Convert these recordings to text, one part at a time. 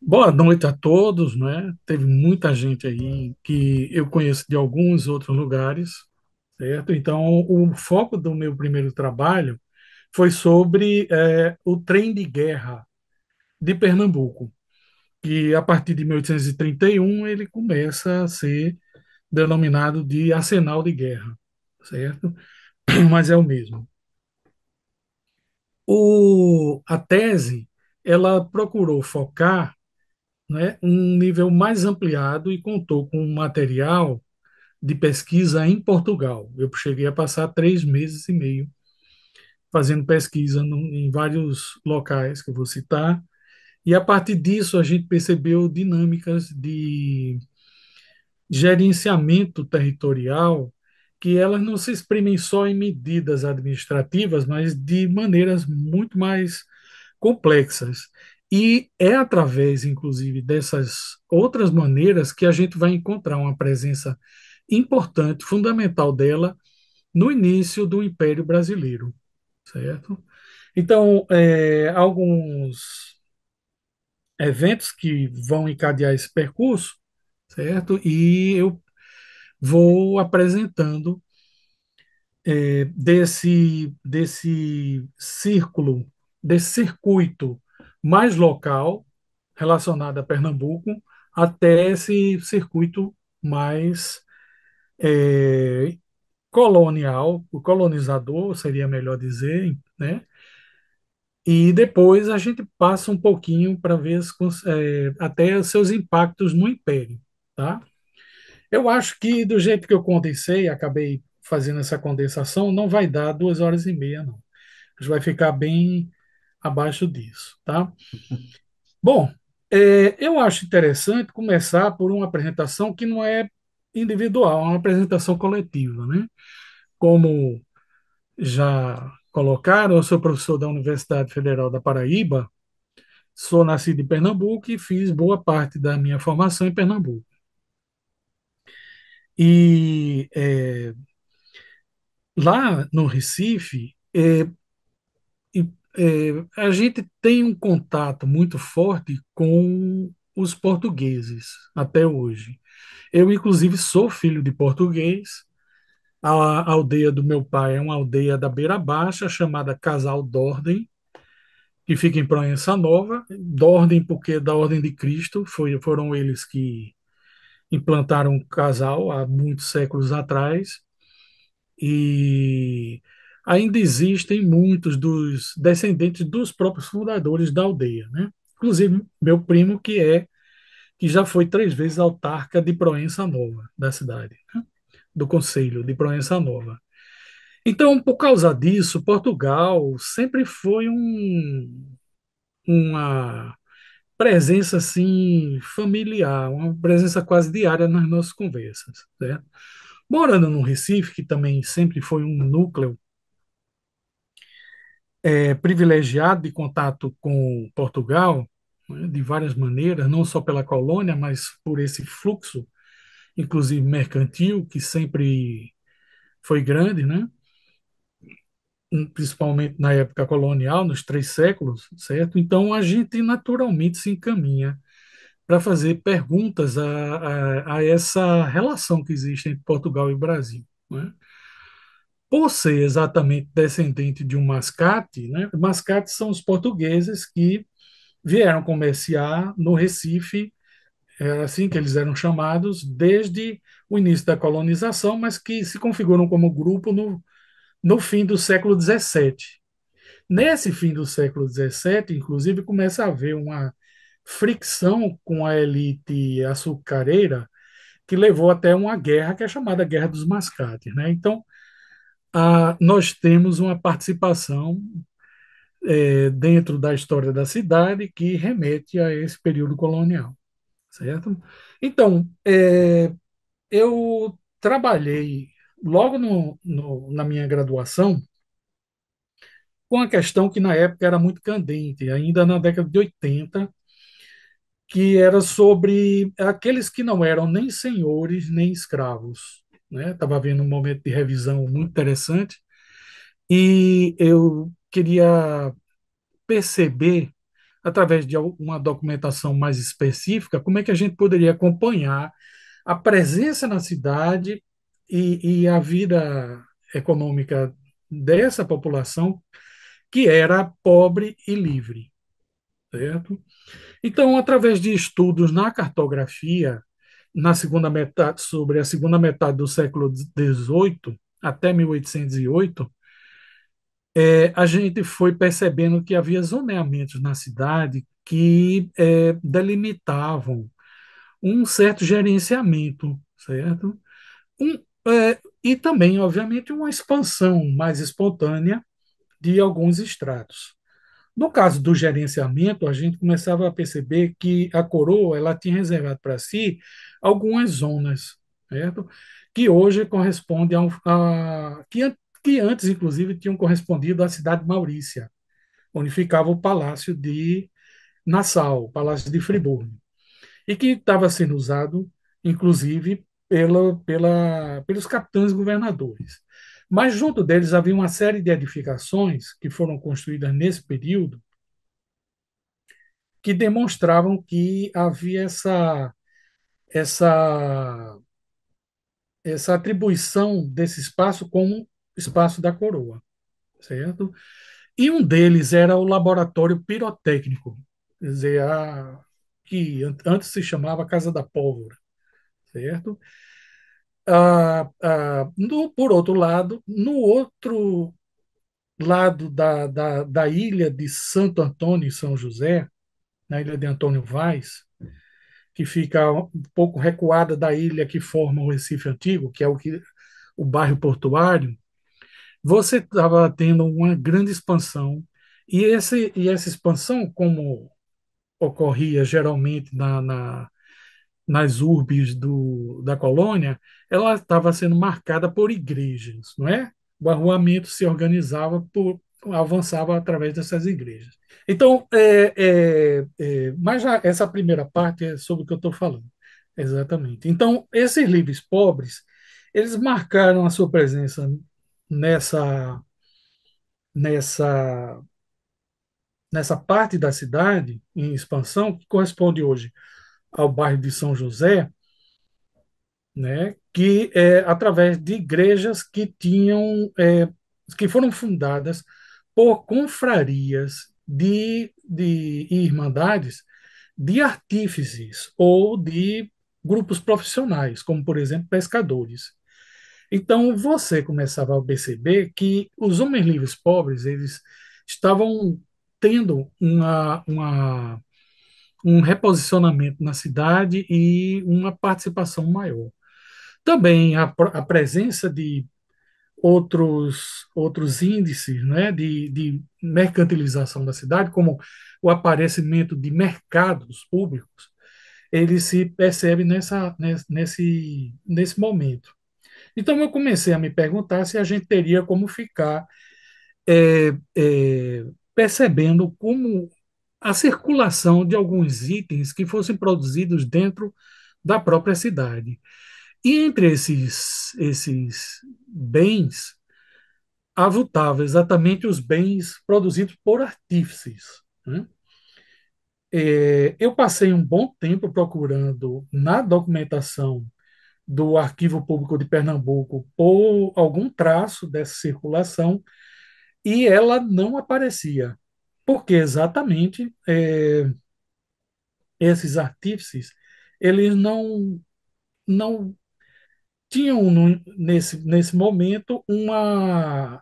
Boa noite a todos, né? Teve muita gente aí que eu conheço de alguns outros lugares, certo? Então, o foco do meu primeiro trabalho foi sobre o trem de guerra de Pernambuco, que a partir de 1831 ele começa a ser denominado de arsenal de guerra, certo? Mas é o mesmo. A tese, ela procurou focar, né, um nível mais ampliado e contou com um material de pesquisa em Portugal. Eu cheguei a passar 3 meses e meio fazendo pesquisa em vários locais que eu vou citar, e a partir disso a gente percebeu dinâmicas de gerenciamento territorial que elas não se exprimem só em medidas administrativas, mas de maneiras muito mais complexas. E é através, inclusive, dessas outras maneiras que a gente vai encontrar uma presença importante, fundamental dela no início do Império Brasileiro, certo? Então, alguns eventos que vão encadear esse percurso, certo? E eu vou apresentando desse círculo, desse circuito mais local relacionado a Pernambuco até esse circuito mais é, colonial, o colonizador seria melhor dizer, né? E depois a gente passa um pouquinho para ver até os seus impactos no Império, tá? Eu acho que do jeito que eu condensei, acabei fazendo essa condensação, não vai dar 2 horas e meia, não. A gente vai ficar bem abaixo disso, tá? Bom, eu acho interessante começar por uma apresentação que não é individual, é uma apresentação coletiva, né? Como já colocaram, eu sou professor da Universidade Federal da Paraíba, sou nascido em Pernambuco e fiz boa parte da minha formação em Pernambuco. E lá no Recife, a gente tem um contato muito forte com os portugueses até hoje. Eu, inclusive, sou filho de português. A aldeia do meu pai é uma aldeia da Beira Baixa, chamada Casal d'Ordem, que fica em Proença Nova. D'Ordem porque é da Ordem de Cristo, foram eles que implantaram o casal há muitos séculos atrás. E ainda existem muitos dos descendentes dos próprios fundadores da aldeia, né? Inclusive meu primo que já foi 3 vezes autarca de Proença Nova da cidade, né? Do concelho de Proença Nova. Então, por causa disso, Portugal sempre foi uma presença assim familiar, uma presença quase diária nas nossas conversas, certo? Morando no Recife, que também sempre foi um núcleo privilegiado de contato com Portugal, né, de várias maneiras, não só pela colônia, mas por esse fluxo, inclusive mercantil, que sempre foi grande, né? Principalmente na época colonial, nos 3 séculos, certo? Então a gente naturalmente se encaminha para fazer perguntas a essa relação que existe entre Portugal e Brasil, né? Por ser exatamente descendente de um mascate, né? Mascates são os portugueses que vieram comerciar no Recife, era assim que eles eram chamados, desde o início da colonização, mas que se configuram como grupo no fim do século XVII. Nesse fim do século XVII, inclusive, começa a haver uma fricção com a elite açucareira, que levou até uma guerra que é chamada Guerra dos Mascates, né? Então, nós temos uma participação dentro da história da cidade que remete a esse período colonial, certo? Então, eu trabalhei logo na minha graduação com uma questão que na época era muito candente, ainda na década de 80, que era sobre aqueles que não eram nem senhores nem escravos. Né? Estava havendo um momento de revisão muito interessante e eu queria perceber através de uma documentação mais específica, como é que a gente poderia acompanhar a presença na cidade e a vida econômica dessa população que era pobre e livre, certo? Então, através de estudos na cartografia, na segunda metade, sobre a segunda metade do século XVIII até 1808, a gente foi percebendo que havia zoneamentos na cidade que delimitavam um certo gerenciamento, certo? Um, e também, obviamente, uma expansão mais espontânea de alguns estratos. No caso do gerenciamento, a gente começava a perceber que a coroa ela tinha reservado para si algumas zonas, certo? Que hoje corresponde que antes, inclusive, tinham correspondido à cidade de Maurícia, onde ficava o Palácio de Nassau, o Palácio de Friburgo, e que estava sendo usado, inclusive, pelos capitães governadores. Mas junto deles havia uma série de edificações que foram construídas nesse período que demonstravam que havia essa, essa atribuição desse espaço como espaço da coroa, certo? E um deles era o laboratório pirotécnico, quer dizer, que antes se chamava Casa da Pólvora, certo? Por outro lado, no outro lado da ilha de Santo Antônio e São José, na ilha de Antônio Vaz, que fica um pouco recuada da ilha que forma o Recife Antigo, que é o bairro portuário, você estava tendo uma grande expansão. E essa expansão, como ocorria geralmente nas urbes da colônia, ela estava sendo marcada por igrejas, não é? O arruamento se organizava avançava através dessas igrejas. Então, mas já essa primeira parte é sobre o que eu estou falando. Exatamente. Então, esses livros pobres, eles marcaram a sua presença nessa, nessa, nessa parte da cidade, em expansão, que corresponde hoje ao bairro de São José, né, que através de igrejas que foram fundadas por confrarias e irmandades de artífices ou de grupos profissionais, como, por exemplo, pescadores. Então, você começava a perceber que os homens livres pobres, eles estavam tendo um reposicionamento na cidade e uma participação maior. Também a presença de outros índices, né, de mercantilização da cidade, como o aparecimento de mercados públicos, ele se percebe nesse momento. Então, eu comecei a me perguntar se a gente teria como ficar é, percebendo como a circulação de alguns itens que fossem produzidos dentro da própria cidade. E entre esses bens, avultava exatamente os bens produzidos por artífices, né? Eu passei um bom tempo procurando na documentação do Arquivo Público de Pernambuco por algum traço dessa circulação e ela não aparecia, porque exatamente esses artífices eles não tinham nesse momento uma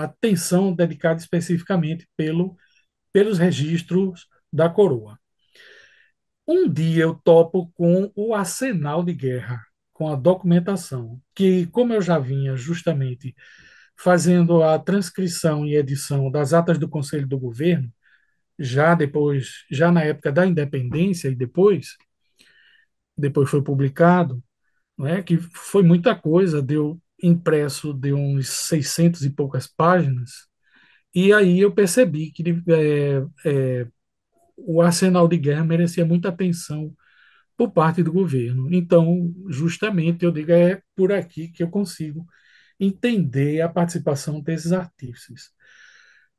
atenção dedicada especificamente pelos registros da coroa. Um dia eu topo com o arsenal de guerra, com a documentação, que, como eu já vinha justamente fazendo a transcrição e edição das atas do Conselho do Governo, já na época da independência e depois foi publicado, não é? Que foi muita coisa, deu impresso, deu uns 600 e poucas páginas, e aí eu percebi que o arsenal de guerra merecia muita atenção por parte do governo. Então, justamente, eu digo, é por aqui que eu consigo entender a participação desses artífices,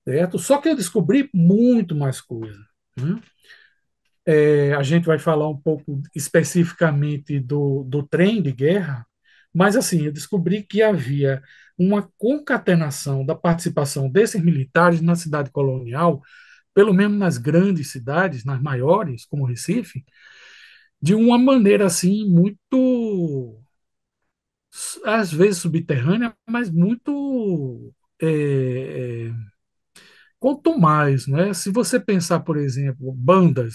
certo? Só que eu descobri muito mais coisa. Né? A gente vai falar um pouco especificamente do trem de guerra, mas assim, eu descobri que havia uma concatenação da participação desses militares na cidade colonial, pelo menos nas grandes cidades, nas maiores, como Recife, de uma maneira assim muito, às vezes subterrânea, mas muito contumaz, né? Se você pensar, por exemplo, bandas,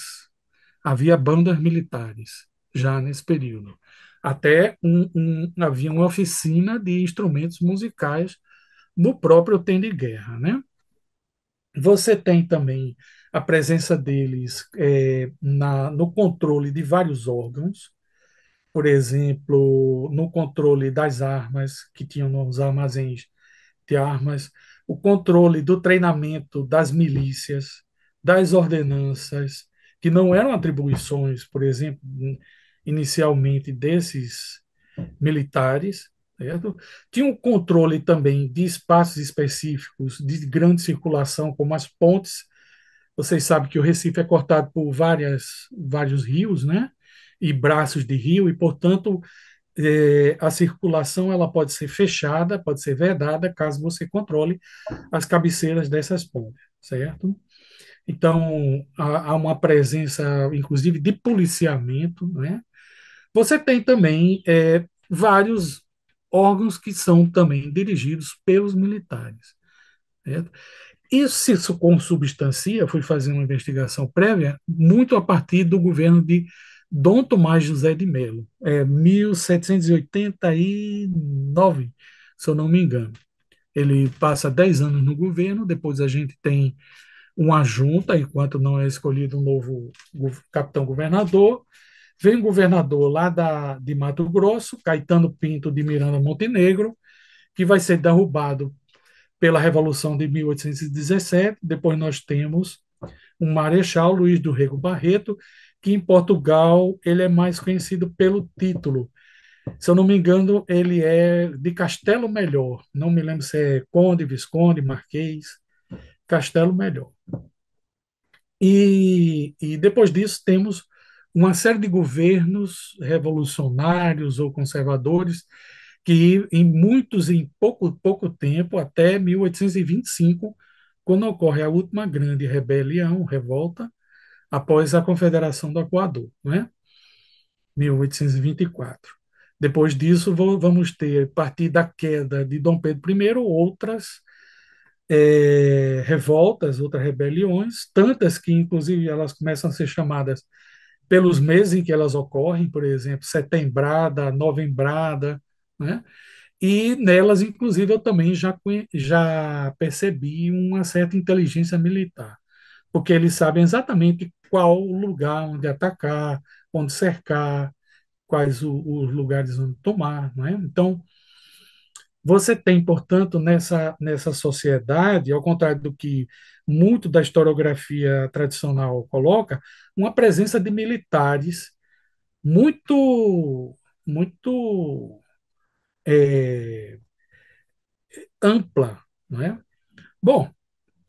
havia bandas militares já nesse período. Até havia uma oficina de instrumentos musicais no próprio trem de guerra, né? Você tem também a presença deles no controle de vários órgãos, por exemplo, no controle das armas que tinham nos armazéns de armas, o controle do treinamento das milícias, das ordenanças, que não eram atribuições, por exemplo, inicialmente desses militares, certo? Tinha um controle também de espaços específicos de grande circulação, como as pontes. Vocês sabem que o Recife é cortado por vários rios, né? E braços de rio, e, portanto, a circulação ela pode ser fechada, pode ser vedada, caso você controle as cabeceiras dessas pontes, certo? Então, há uma presença, inclusive, de policiamento, né? Você tem também vários órgãos que são também dirigidos pelos militares, certo? Isso se consubstancia, fui fazer uma investigação prévia, muito a partir do governo de Dom Tomás José de Melo, 1789, se eu não me engano. Ele passa 10 anos no governo, depois a gente tem uma junta, enquanto não é escolhido um novo capitão-governador. Vem um governador lá de Mato Grosso, Caetano Pinto de Miranda Montenegro, que vai ser derrubado pela Revolução de 1817. Depois nós temos um marechal, Luís do Rego Barreto, que em Portugal ele é mais conhecido pelo título. Se eu não me engano, ele é de Castelo Melhor. Não me lembro se é conde, visconde, marquês. Castelo Melhor. E depois disso temos uma série de governos revolucionários ou conservadores que em pouco tempo, até 1825, quando ocorre a última grande rebelião, revolta, após a Confederação do Equador, né? 1824. Depois disso, vamos ter, a partir da queda de Dom Pedro I, outras revoltas, outras rebeliões, tantas que, inclusive, elas começam a ser chamadas pelos meses em que elas ocorrem, por exemplo, setembrada, novembrada, né? E nelas, inclusive, eu também já percebi uma certa inteligência militar, porque eles sabem exatamente qual lugar onde atacar, onde cercar, quais os lugares onde tomar, não é? Então, você tem, portanto, nessa sociedade, ao contrário do que muito da historiografia tradicional coloca, uma presença de militares muito, muito ampla, não é? Bom,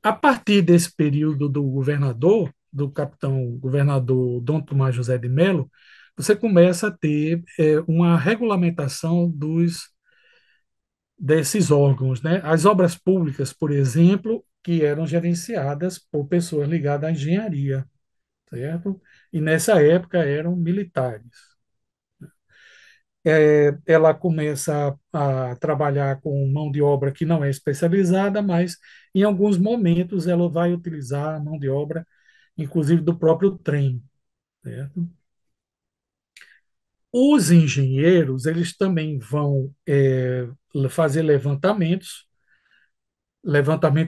a partir desse período do governador, do capitão governador Dom Tomás José de Melo, você começa a ter uma regulamentação desses órgãos, né? As obras públicas, por exemplo, que eram gerenciadas por pessoas ligadas à engenharia, certo? E nessa época eram militares. Ela começa a trabalhar com mão de obra que não é especializada, mas em alguns momentos ela vai utilizar a mão de obra, inclusive do próprio trem, certo? Os engenheiros, eles também vão fazer levantamentos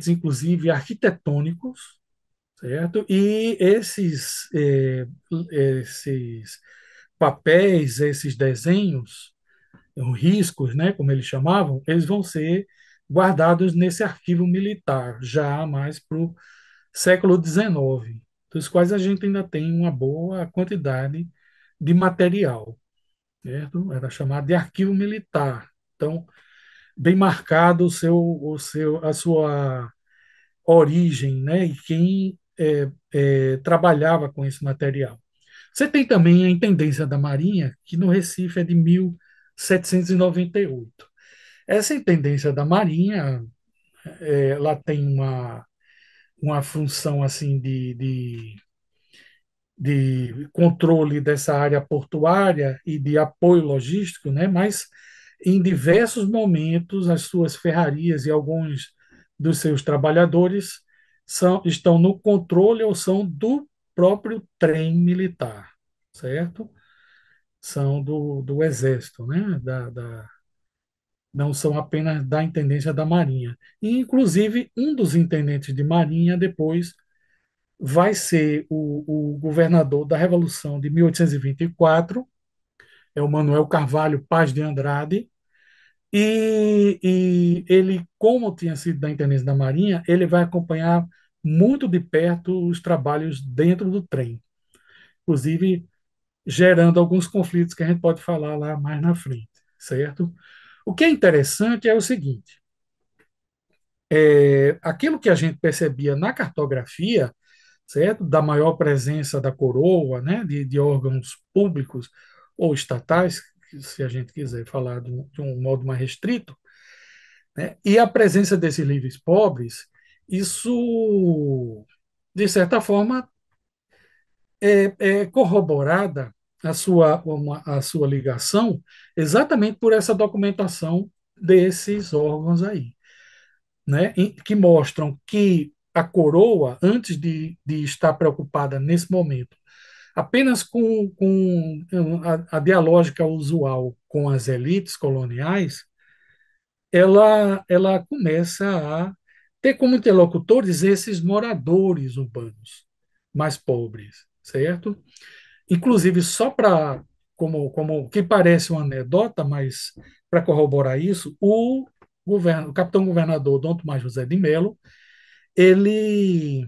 inclusive arquitetônicos, certo? E esses papéis, esses desenhos, riscos, né, como eles chamavam, eles vão ser guardados nesse arquivo militar, já mais para o século XIX, dos quais a gente ainda tem uma boa quantidade de material, certo? Era chamado de arquivo militar. Então, bem marcado a sua origem, né? E quem trabalhava com esse material. Você tem também a Intendência da Marinha, que no Recife é de 1798. Essa Intendência da Marinha, ela tem uma função assim de controle dessa área portuária e de apoio logístico, né? Mas em diversos momentos as suas ferrarias e alguns dos seus trabalhadores estão no controle ou são do próprio trem militar, certo? São do Exército, né? Não são apenas da Intendência da Marinha. E, inclusive, um dos intendentes de Marinha depois vai ser o governador da Revolução de 1824, é o Manuel Carvalho Paz de Andrade, e ele, como tinha sido da Intendência da Marinha, ele vai acompanhar muito de perto os trabalhos dentro do trem, inclusive gerando alguns conflitos que a gente pode falar lá mais na frente, certo? O que é interessante é o seguinte: aquilo que a gente percebia na cartografia, certo? Da maior presença da coroa, né? De órgãos públicos ou estatais, se a gente quiser falar de um modo mais restrito, né? E a presença desses livres pobres, isso, de certa forma, é corroborada a sua ligação exatamente por essa documentação desses órgãos aí, né, que mostram que a coroa, antes de estar preocupada nesse momento apenas com a dialógica usual com as elites coloniais, ela começa a ter como interlocutores esses moradores urbanos mais pobres, certo? Inclusive, só para, como que parece uma anedota, mas para corroborar isso, o capitão governador Dom Tomás José de Melo, ele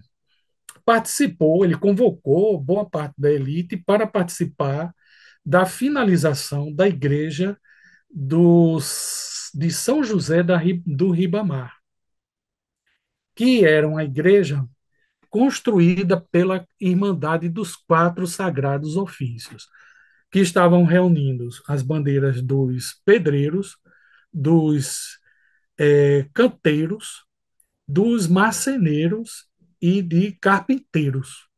participou, ele convocou boa parte da elite para participar da finalização da igreja de São José do Ribamar, que era uma igreja construída pela Irmandade dos Quatro Sagrados Ofícios, que estavam reunindo as bandeiras dos pedreiros, dos canteiros, dos marceneiros e de carpinteiros,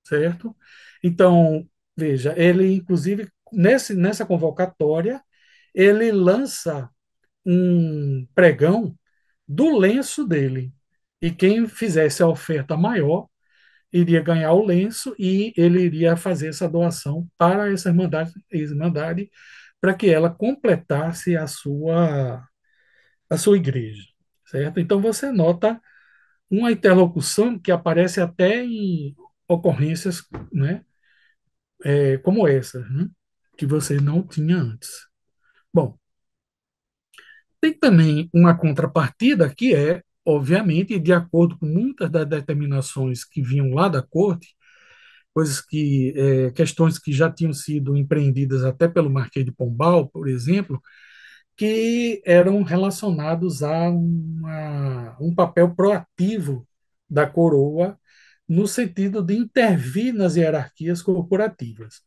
certo? Então, veja, ele, inclusive, nessa convocatória, ele lança um pregão do lenço dele. E quem fizesse a oferta maior iria ganhar o lenço e ele iria fazer essa doação para essa irmandade para que ela completasse a sua igreja, certo? Então você nota uma interlocução que aparece até em ocorrências, né, como essa, né, que você não tinha antes. Bom, tem também uma contrapartida que é, obviamente, de acordo com muitas das determinações que vinham lá da corte, questões que já tinham sido empreendidas até pelo Marquês de Pombal, por exemplo, que eram relacionados a um papel proativo da coroa no sentido de intervir nas hierarquias corporativas,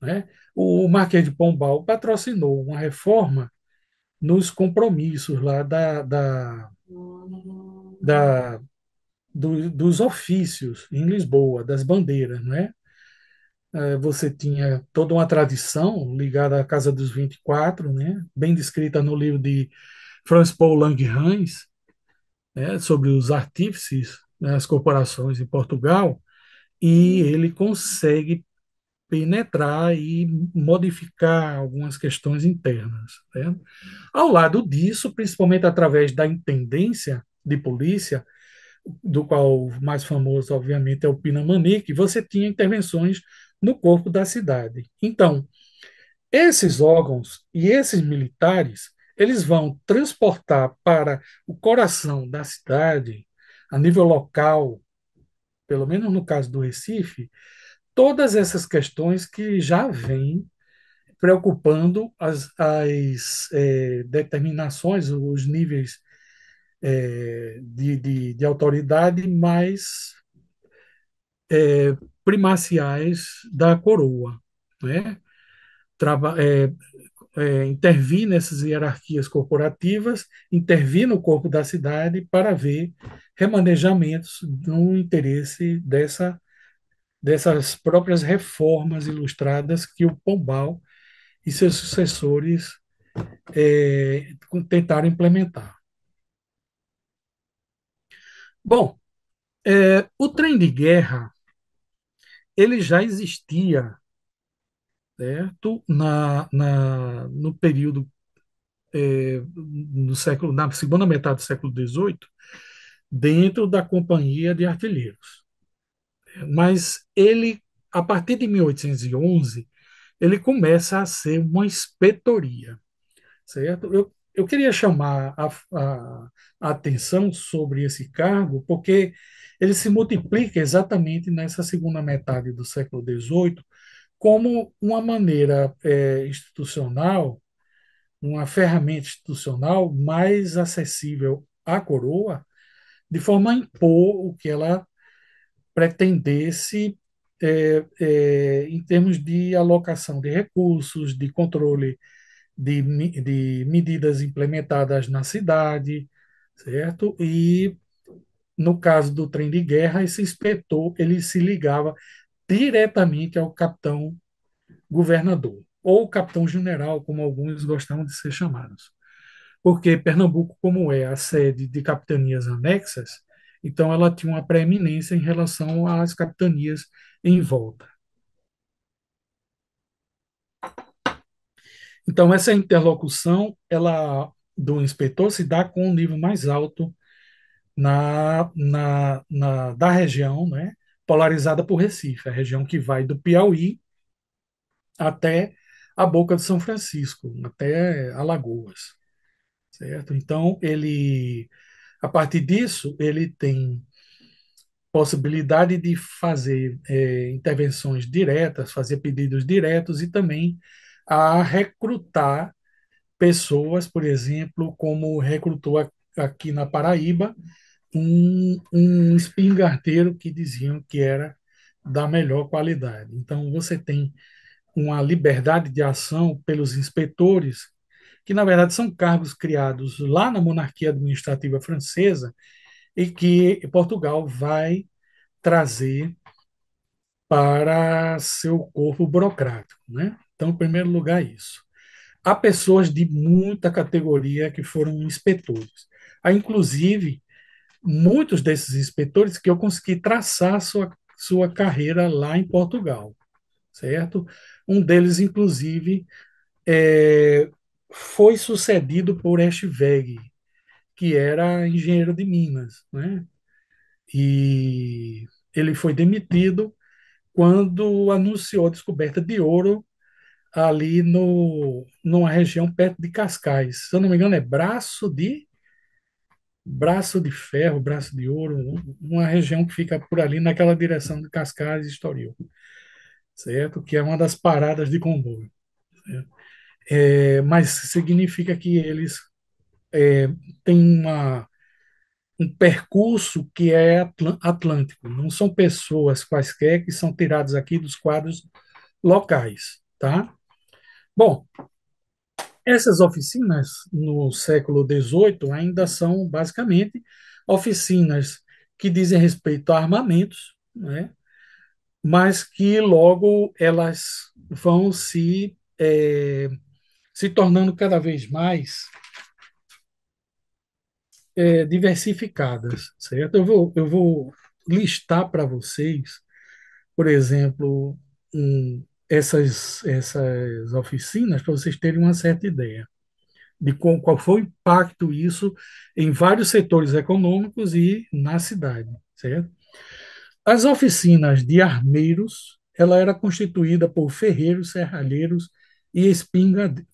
né? O Marquês de Pombal patrocinou uma reforma nos compromissos lá da, dos ofícios em Lisboa, das bandeiras, né? Você tinha toda uma tradição ligada à Casa dos 24, né? Bem descrita no livro de Franz Paul Langhans, né? Sobre os artífices das corporações em Portugal, e ele consegue penetrar e modificar algumas questões internas, né? Ao lado disso, principalmente através da intendência de polícia, do qual o mais famoso, obviamente, é o Pinamanique, você tinha intervenções no corpo da cidade. Então, esses órgãos e esses militares, eles vão transportar para o coração da cidade, a nível local, pelo menos no caso do Recife, todas essas questões que já vêm preocupando as determinações, os níveis de autoridade mais primaciais da coroa, né? Traba, é, Intervir nessas hierarquias corporativas, intervir no corpo da cidade para ver remanejamentos no interesse dessas próprias reformas ilustradas que o Pombal e seus sucessores tentaram implementar. Bom, o trem de guerra ele já existia, certo? No período no século, na segunda metade do século XVIII, dentro da companhia de artilheiros. Mas ele, a partir de 1811, ele começa a ser uma inspetoria, certo? Eu queria chamar a atenção sobre esse cargo, porque ele se multiplica exatamente nessa segunda metade do século XVIII como uma maneira institucional, uma ferramenta institucional mais acessível à coroa, de forma a impor o que ela pretendesse em termos de alocação de recursos, de controle de medidas implementadas na cidade, certo? E no caso do trem de guerra, esse inspetor ele se ligava diretamente ao capitão governador ou capitão general, como alguns gostam de ser chamados. Porque Pernambuco, como é a sede de capitanias anexas, então ela tinha uma preeminência em relação às capitanias em volta. Então essa interlocução, ela do inspetor se dá com um nível mais alto da região, né, polarizada por Recife, a região que vai do Piauí até a Boca de São Francisco, até Alagoas, certo? Então ele, a partir disso, ele tem possibilidade de fazer intervenções diretas, fazer pedidos diretos e também a recrutar pessoas, por exemplo, como recrutou aqui na Paraíba um espingardeiro que diziam que era da melhor qualidade. Então, você tem uma liberdade de ação pelos inspetores, que na verdade são cargos criados lá na monarquia administrativa francesa e que Portugal vai trazer para seu corpo burocrático, né? Então, em primeiro lugar, isso. Há pessoas de muita categoria que foram inspetores. Há, inclusive, muitos desses inspetores que eu consegui traçar sua carreira lá em Portugal, certo? Um deles, inclusive, é, foi sucedido por Eschwege, que era engenheiro de Minas, né? E ele foi demitido quando anunciou a descoberta de ouro ali no, numa região perto de Cascais. Se eu não me engano, é Braço de Ferro, Braço de Ouro, uma região que fica por ali naquela direção de Cascais e Estoril, certo? Que é uma das paradas de comboio. Certo? Mas significa que eles têm um percurso que é atlântico, não são pessoas quaisquer que são tiradas aqui dos quadros locais, tá? Bom, essas oficinas no século XVIII ainda são basicamente oficinas que dizem respeito a armamentos, né? Mas que logo elas vão se tornando cada vez mais diversificadas, certo? Eu vou listar para vocês, por exemplo, essas oficinas, para vocês terem uma certa ideia de qual foi o impacto isso em vários setores econômicos e na cidade, certo? As oficinas de armeiros, ela era constituída por ferreiros, serralheiros e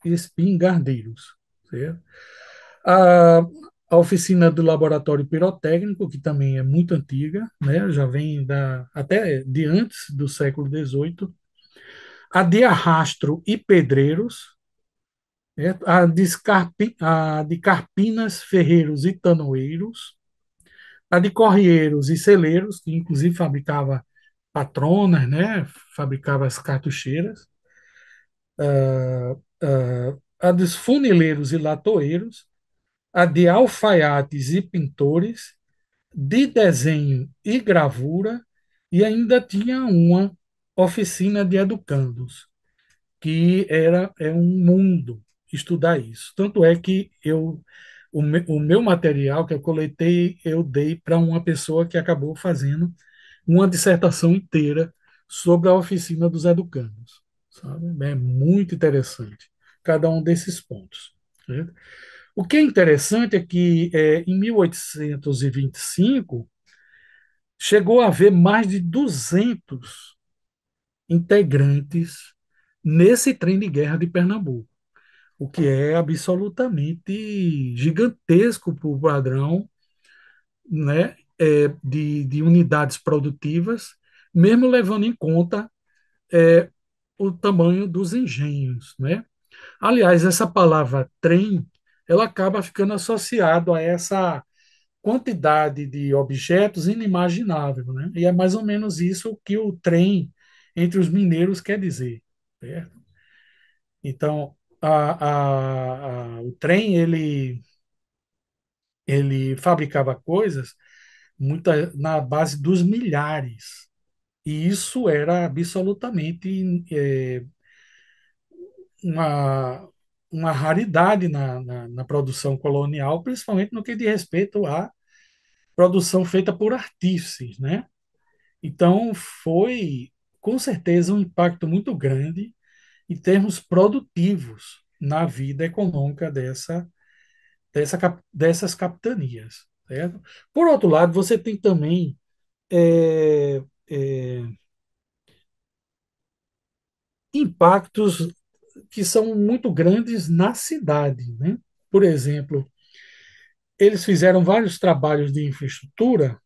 espingardeiros, certo? A, a oficina do laboratório pirotécnico, que também é muito antiga, né? Já vem até de antes do século XVIII. A de arrastro e pedreiros, né? A de carpinas, ferreiros e tanoeiros, a de correiros e celeiros, que inclusive fabricava patronas, né? Fabricava as cartucheiras, a dos funileiros e latoeiros, a de alfaiates e pintores, de desenho e gravura, e ainda tinha uma oficina de educandos, que é um mundo estudar isso. Tanto é que o meu material que eu coletei, eu dei para uma pessoa que acabou fazendo uma dissertação inteira sobre a oficina dos educandos. Sabe? É muito interessante cada um desses pontos. Né? O que é interessante é que em 1825 chegou a haver mais de 200 integrantes nesse trem de guerra de Pernambuco, o que é absolutamente gigantesco para o padrão, né, de unidades produtivas, mesmo levando em conta é, o tamanho dos engenhos, né? Aliás, essa palavra trem, ela acaba ficando associada a essa quantidade de objetos inimaginável, né? E é mais ou menos isso que o trem entre os mineiros quer dizer, certo? Então, o trem ele fabricava coisas na base dos milhares. E isso era absolutamente uma, uma raridade na produção colonial, principalmente no que diz respeito à produção feita por artífices, né? Então, foi, com certeza, um impacto muito grande em termos produtivos na vida econômica dessas capitanias. Certo? Por outro lado, você tem também é, é, impactos que são muito grandes na cidade. Né? Por exemplo, eles fizeram vários trabalhos de infraestrutura,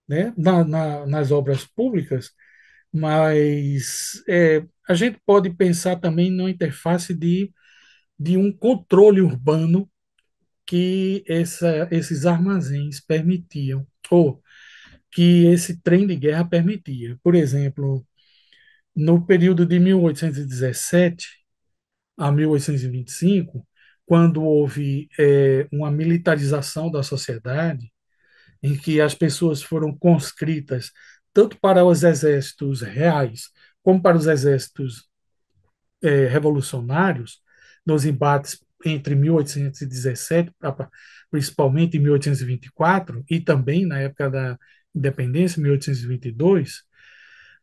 né, nas obras públicas, mas a gente pode pensar também na interface de um controle urbano que esses armazéns permitiam, ou que esse trem de guerra permitia. Por exemplo, no período de 1817 a 1825, quando houve uma militarização da sociedade, em que as pessoas foram conscritas tanto para os exércitos reais como para os exércitos revolucionários, nos embates entre 1817, principalmente em 1824, e também na época da independência, 1822,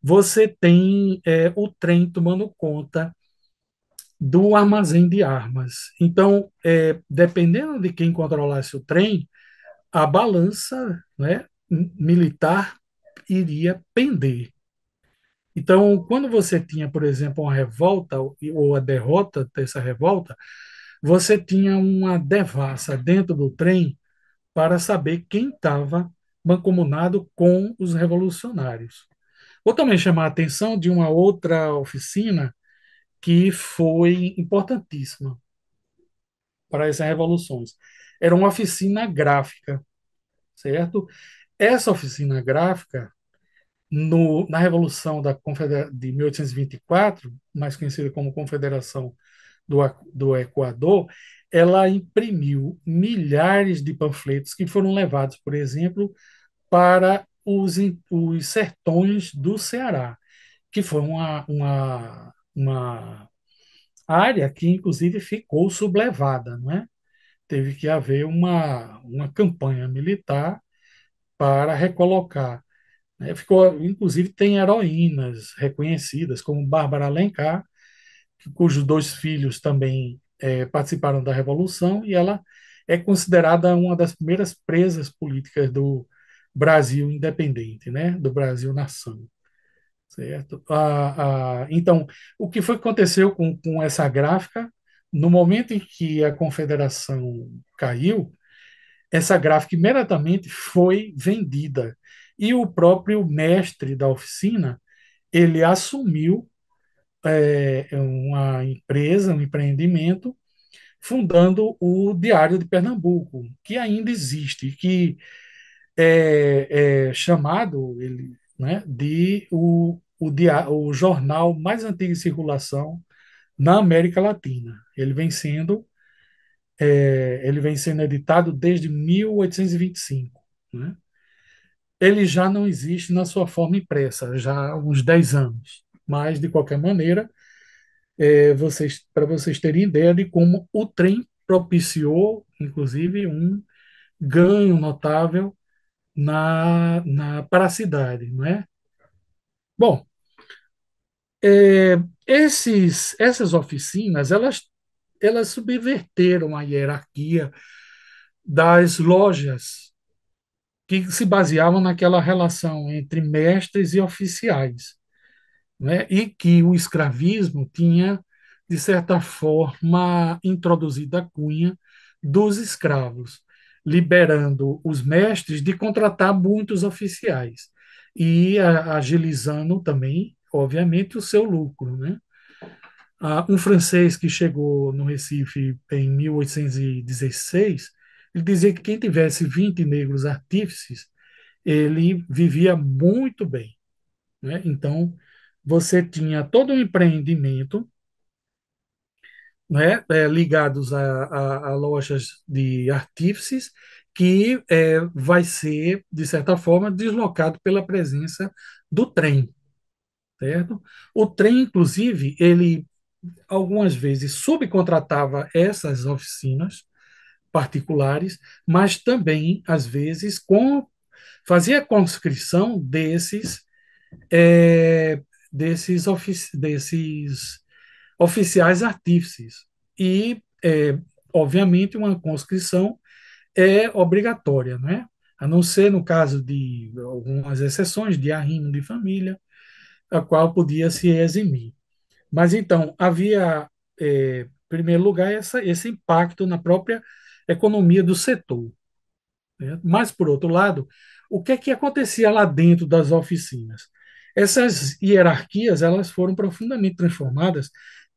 você tem o trem tomando conta do armazém de armas. Então, dependendo de quem controlasse o trem, a balança, né, militar iria pender. Então, quando você tinha, por exemplo, uma revolta ou a derrota dessa revolta, você tinha uma devassa dentro do trem para saber quem estava mancomunado com os revolucionários. Vou também chamar a atenção de uma outra oficina que foi importantíssima para essas revoluções. Era uma oficina gráfica, certo? Essa oficina gráfica, na Revolução de 1824, mais conhecida como Confederação do Equador, ela imprimiu milhares de panfletos que foram levados, por exemplo, para os sertões do Ceará, que foi uma área que, inclusive, ficou sublevada, não é? Teve que haver uma campanha militar para recolocar, né? Ficou, inclusive, tem heroínas reconhecidas, como Bárbara Alencar, cujos dois filhos também participaram da Revolução, e ela é considerada uma das primeiras presas políticas do Brasil independente, né? Do Brasil nação, certo? Então, o que foi que aconteceu com essa gráfica? No momento em que a Confederação caiu, essa gráfica imediatamente foi vendida. E o próprio mestre da oficina, ele assumiu uma empresa, um empreendimento, fundando o Diário de Pernambuco, que ainda existe, que é chamado, ele né, o jornal mais antigo em circulação na América Latina. Ele vem sendo editado desde 1825, né? Ele já não existe na sua forma impressa, já há uns 10 anos. Mas, de qualquer maneira, para vocês terem ideia de como o trem propiciou, inclusive, um ganho notável para a cidade, não é? Bom, essas oficinas, elas subverteram a hierarquia das lojas que se baseavam naquela relação entre mestres e oficiais, né? E que o escravismo tinha, de certa forma, introduzido a cunha dos escravos, liberando os mestres de contratar muitos oficiais e agilizando também, obviamente, o seu lucro, né? Um francês que chegou no Recife em 1816, ele dizia que quem tivesse 20 negros artífices, ele vivia muito bem, né? Então, você tinha todo um empreendimento, né, ligados a lojas de artífices, que vai ser, de certa forma, deslocado pela presença do trem, certo? O trem, inclusive, ele algumas vezes subcontratava essas oficinas particulares, mas também, às vezes, fazia conscrição é, desses oficiais artífices. E, obviamente, uma conscrição é obrigatória, né? A não ser no caso de algumas exceções de arrimo de família, a qual podia se eximir. Mas então, havia, em primeiro lugar, esse impacto na própria economia do setor, né? Mas, por outro lado, o que é que acontecia lá dentro das oficinas? Essas hierarquias elas foram profundamente transformadas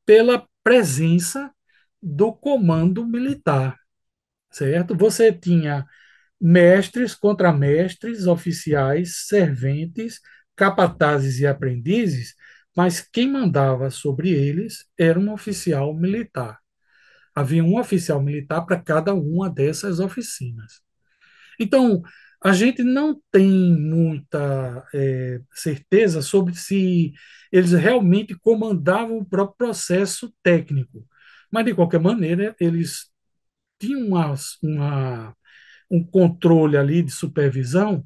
pela presença do comando militar, certo? Você tinha mestres, contramestres, oficiais, serventes, capatazes e aprendizes, mas quem mandava sobre eles era um oficial militar. Havia um oficial militar para cada uma dessas oficinas. Então, a gente não tem muita certeza sobre se eles realmente comandavam o próprio processo técnico, mas, de qualquer maneira, eles tinham um controle ali de supervisão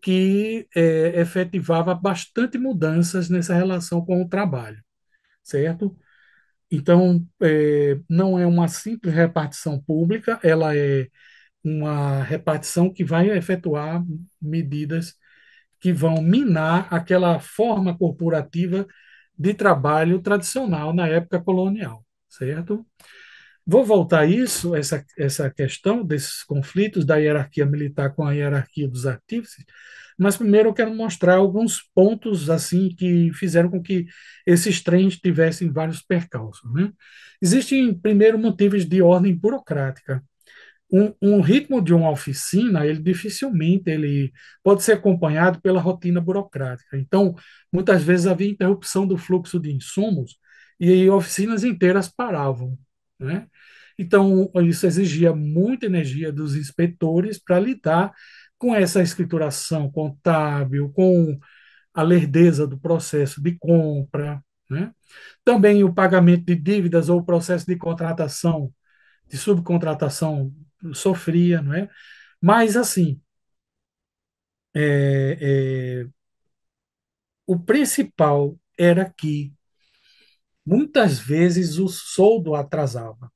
que efetivava bastante mudanças nessa relação com o trabalho, certo? Então, não é uma simples repartição pública, ela é uma repartição que vai efetuar medidas que vão minar aquela forma corporativa de trabalho tradicional na época colonial, certo? Vou voltar a isso, essa questão desses conflitos da hierarquia militar com a hierarquia dos artífices, mas primeiro eu quero mostrar alguns pontos assim que fizeram com que esses trens tivessem vários percalços, né? Existem, primeiro, motivos de ordem burocrática. Um ritmo de uma oficina, ele dificilmente ele pode ser acompanhado pela rotina burocrática. Então, muitas vezes havia interrupção do fluxo de insumos e aí oficinas inteiras paravam, né? Então, isso exigia muita energia dos inspetores para lidar com essa escrituração contábil, com a lerdeza do processo de compra, né? Também o pagamento de dívidas ou o processo de contratação de subcontratação sofria, não é? Mas, assim, é, o principal era que muitas vezes o soldo atrasava.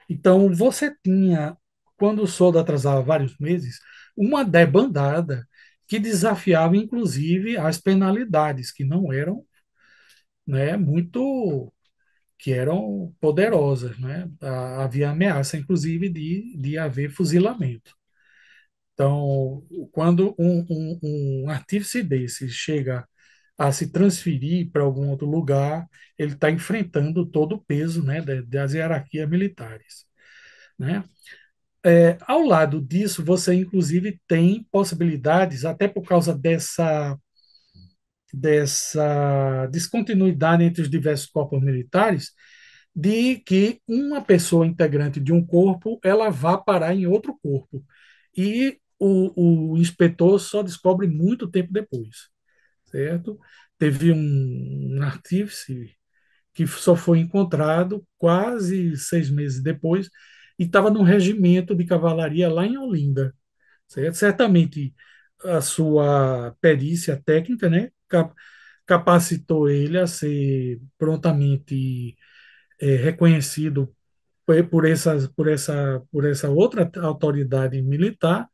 Então, você tinha, quando o soldo atrasava vários meses, uma debandada que desafiava, inclusive, as penalidades, que não eram, né, muito, que eram poderosas, né? Havia ameaça, inclusive, de haver fuzilamento. Então, quando um artífice desse chega a se transferir para algum outro lugar, ele está enfrentando todo o peso, né, das hierarquias militares, né? Ao lado disso, você inclusive tem possibilidades, até por causa dessa descontinuidade entre os diversos corpos militares, de que uma pessoa integrante de um corpo ela vá parar em outro corpo. E o inspetor só descobre muito tempo depois, certo? Teve um artífice que só foi encontrado quase 6 meses depois e estava num regimento de cavalaria lá em Olinda, certo? Certamente a sua perícia técnica, né, capacitou ele a ser prontamente reconhecido por essa outra autoridade militar,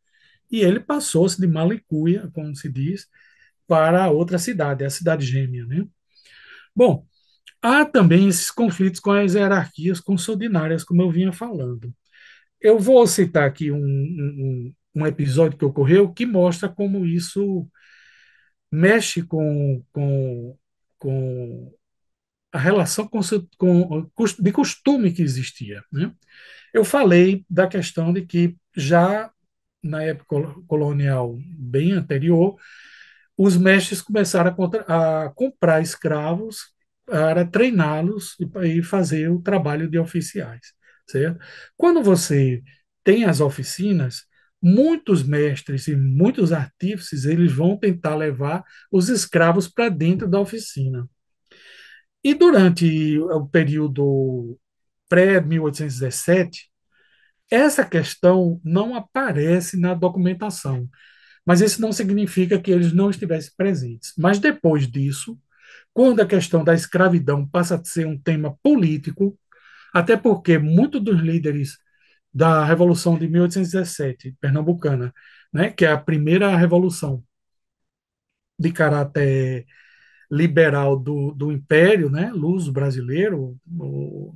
e ele passou-se de Malicuia, como se diz, para outra cidade, a cidade gêmea, né? Bom, há também esses conflitos com as hierarquias consudinárias, como eu vinha falando. Eu vou citar aqui um episódio que ocorreu que mostra como isso mexe com a relação de costume que existia, né? Eu falei da questão de que já na época colonial bem anterior, os mestres começaram a comprar escravos para treiná-los e fazer o trabalho de oficiais, certo? Quando você tem as oficinas, muitos mestres e muitos artífices eles vão tentar levar os escravos para dentro da oficina. E durante o período pré-1817, essa questão não aparece na documentação, mas isso não significa que eles não estivessem presentes. Mas depois disso, quando a questão da escravidão passa a ser um tema político, até porque muitos dos líderes da Revolução de 1817, pernambucana, né, que é a primeira revolução de caráter liberal do Império, né, luso brasileiro,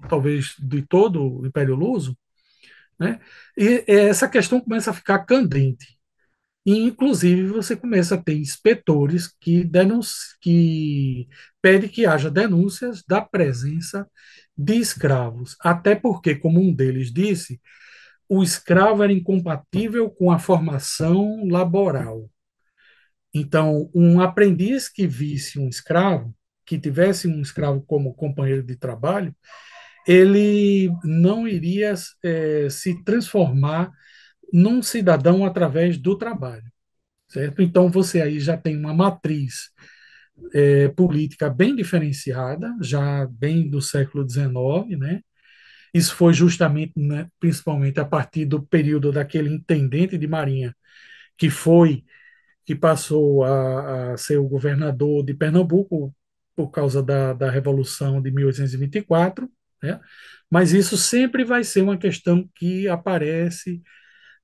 talvez de todo o Império Luso, né, e essa questão começa a ficar candente. E, inclusive, você começa a ter inspetores que pedem que haja denúncias da presença de escravos. Até porque, como um deles disse, o escravo era incompatível com a formação laboral. Então, um aprendiz que visse um escravo, que tivesse um escravo como companheiro de trabalho, ele não iria se transformar num cidadão através do trabalho, certo? Então você aí já tem uma matriz política bem diferenciada, já bem do século XIX, né? Isso foi justamente, né, principalmente a partir do período daquele intendente de Marinha que que passou a ser o governador de Pernambuco por causa da Revolução de 1824, né? Mas isso sempre vai ser uma questão que aparece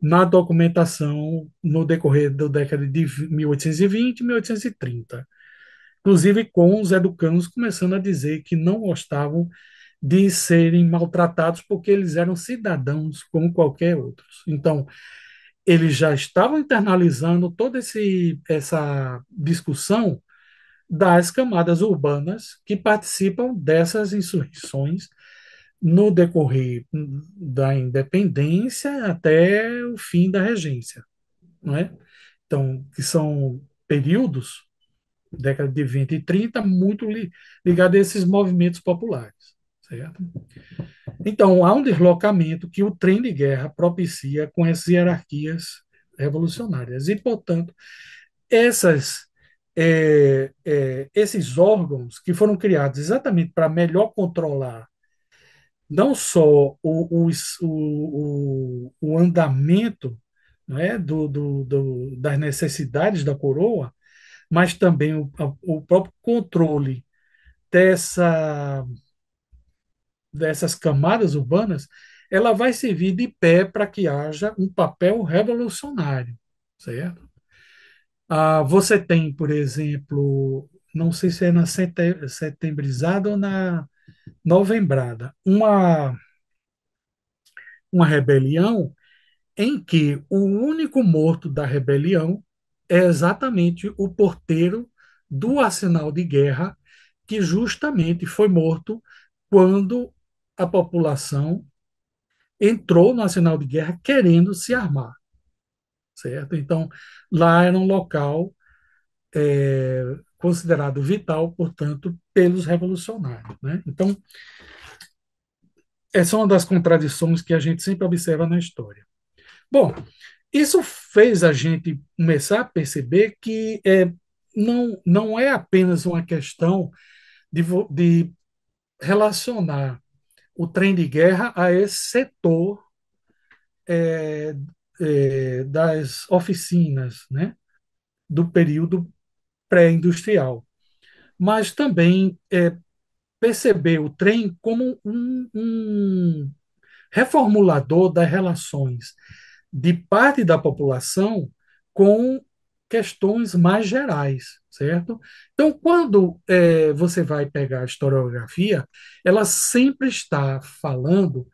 na documentação no decorrer da década de 1820 e 1830. Inclusive com os educandos começando a dizer que não gostavam de serem maltratados porque eles eram cidadãos como qualquer outros. Então, eles já estavam internalizando toda essa discussão das camadas urbanas que participam dessas insurreições no decorrer da independência até o fim da regência, não é? Então, que são períodos, década de 20 e 30, muito ligados a esses movimentos populares, certo? Então, há um deslocamento que o trem de guerra propicia com essas hierarquias revolucionárias. E, portanto, esses órgãos que foram criados exatamente para melhor controlar não só o andamento, não é, das necessidades da coroa, mas também o próprio controle dessa, dessas camadas urbanas, ela vai servir de pé para que haja um papel revolucionário, certo? Você tem, por exemplo, não sei se é na setembrizada ou na novembrada, uma rebelião em que o único morto da rebelião é exatamente o porteiro do arsenal de guerra, que justamente foi morto quando a população entrou no arsenal de guerra querendo se armar, certo? Então, lá era um local considerado vital, portanto, pelos revolucionários, né? Então, essa é uma das contradições que a gente sempre observa na história. Bom, isso fez a gente começar a perceber que não é apenas uma questão de relacionar o trem de guerra a esse setor é, das oficinas, né, do período pré-industrial, mas também perceber o trem como um reformulador das relações de parte da população com questões mais gerais, certo? Então, quando você vai pegar a historiografia, ela sempre está falando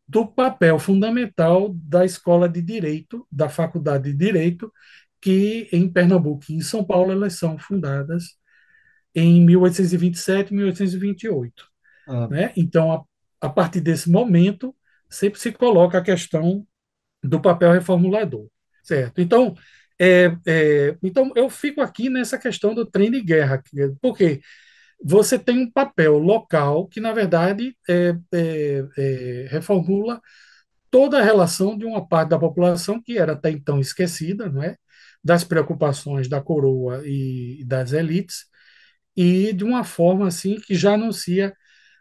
do papel fundamental da escola de direito, da faculdade de direito, que em Pernambuco e em São Paulo elas são fundadas em 1827 e 1828, Ah, né? Então, a partir desse momento, sempre se coloca a questão do papel reformulador, certo? Então eu fico aqui nessa questão do trem de guerra, porque você tem um papel local que, na verdade, reformula toda a relação de uma parte da população que era até então esquecida, não é? Das preocupações da coroa e das elites, e de uma forma assim que já anuncia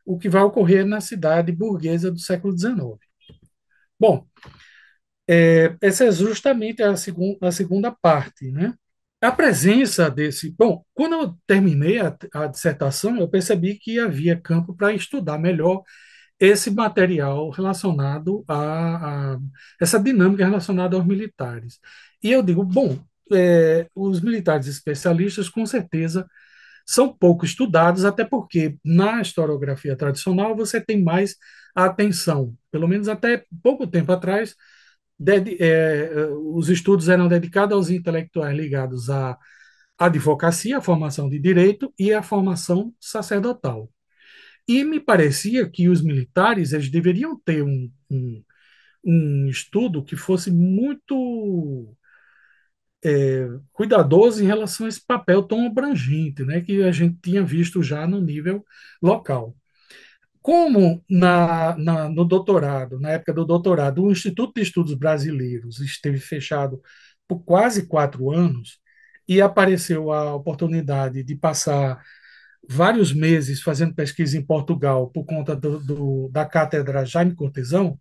o que vai ocorrer na cidade burguesa do século XIX. Bom, essa é justamente a segunda parte, né? A presença desse. Bom, quando eu terminei a dissertação, eu percebi que havia campo para estudar melhor esse material relacionado a essa dinâmica relacionada aos militares. E eu digo, bom, os militares especialistas, com certeza, são pouco estudados, até porque na historiografia tradicional você tem mais atenção, pelo menos até pouco tempo atrás, os estudos eram dedicados aos intelectuais ligados à advocacia, à formação de direito e à formação sacerdotal. E me parecia que os militares eles deveriam ter um estudo que fosse muito cuidadoso em relação a esse papel tão abrangente, né, que a gente tinha visto já no nível local. Como no doutorado, na época do doutorado, o Instituto de Estudos Brasileiros esteve fechado por quase 4 anos e apareceu a oportunidade de passar vários meses fazendo pesquisa em Portugal por conta da cátedra Jaime Cortesão,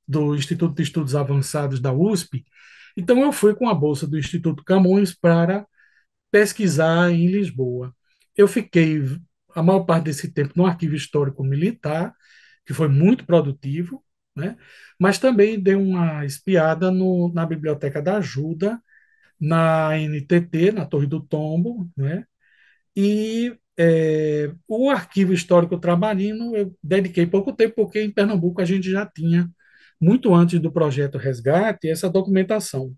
do Instituto de Estudos Avançados da USP. Então, eu fui com a bolsa do Instituto Camões para pesquisar em Lisboa. Eu fiquei a maior parte desse tempo no Arquivo Histórico Militar, que foi muito produtivo, né? Mas também dei uma espiada na Biblioteca da Ajuda, na NTT, na Torre do Tombo, né? E o Arquivo Histórico Trabalhino eu dediquei pouco tempo, porque em Pernambuco a gente já tinha, muito antes do projeto Resgate, essa documentação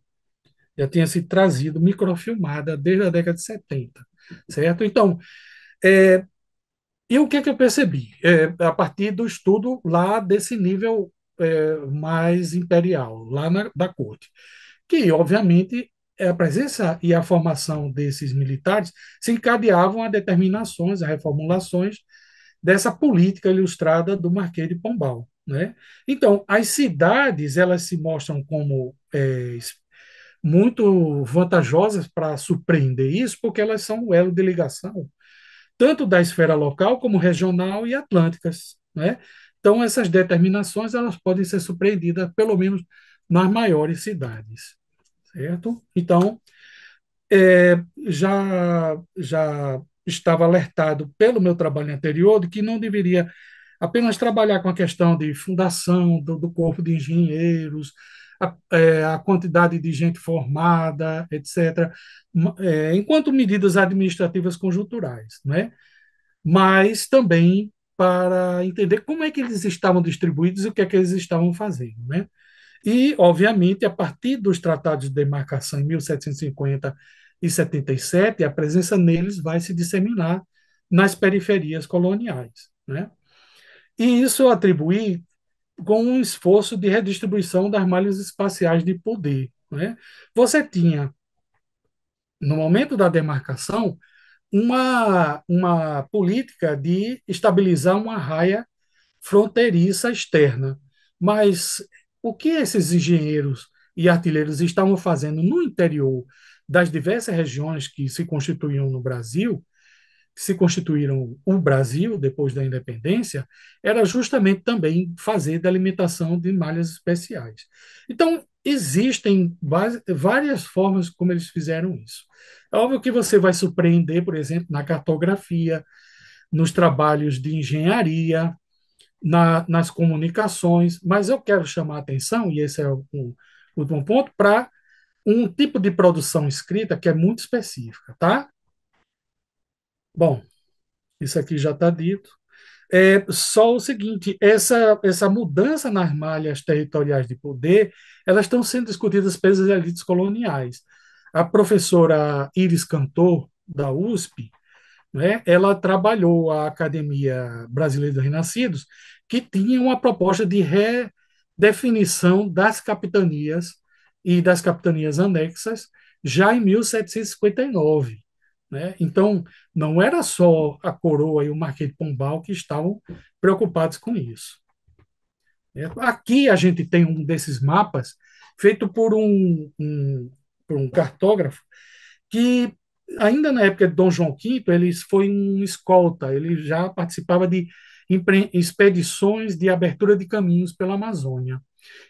já tinha sido trazido microfilmada desde a década de 70, certo? Então, e o que é que eu percebi? A partir do estudo lá desse nível mais imperial, lá da corte, que, obviamente, a presença e a formação desses militares se encadeavam a determinações, a reformulações dessa política ilustrada do Marquês de Pombal, né? Então, as cidades, elas se mostram como muito vantajosas para surpreender isso, porque elas são o elo de ligação, tanto da esfera local como regional e atlânticas, né? Então, essas determinações elas podem ser surpreendidas, pelo menos nas maiores cidades, certo? Então, já estava alertado pelo meu trabalho anterior de que não deveria apenas trabalhar com a questão de fundação do corpo de engenheiros, a quantidade de gente formada, etc., enquanto medidas administrativas conjunturais, né? Mas também para entender como é que eles estavam distribuídos e o que é que eles estavam fazendo, né? E, obviamente, a partir dos tratados de demarcação em 1750 e 77, a presença neles vai se disseminar nas periferias coloniais, né? E isso eu atribuí com um esforço de redistribuição das malhas espaciais de poder, né? Você tinha, no momento da demarcação, uma política de estabilizar uma raia fronteiriça externa. Mas o que esses engenheiros e artilheiros estavam fazendo no interior das diversas regiões que se constituíam no Brasil, que se constituíram o Brasil depois da independência, era justamente também fazer delimitação de malhas especiais. Então, existem várias formas como eles fizeram isso. É óbvio que você vai surpreender, por exemplo, na cartografia, nos trabalhos de engenharia, nas comunicações, mas eu quero chamar a atenção, e esse é o último ponto, para um tipo de produção escrita que é muito específica, tá? Bom, isso aqui já está dito. É só o seguinte, essa mudança nas malhas territoriais de poder, elas estão sendo discutidas pelas elites coloniais. A professora Iris Cantor, da USP, né, ela trabalhou a Academia Brasileira dos Renascidos, que tinha uma proposta de redefinição das capitanias e das capitanias anexas já em 1759. Né? Então, não era só a coroa e o Marquês de Pombal que estavam preocupados com isso. Né? Aqui a gente tem um desses mapas feito por um cartógrafo que ainda na época de Dom João V, ele foi um escolta, ele já participava de expedições de abertura de caminhos pela Amazônia.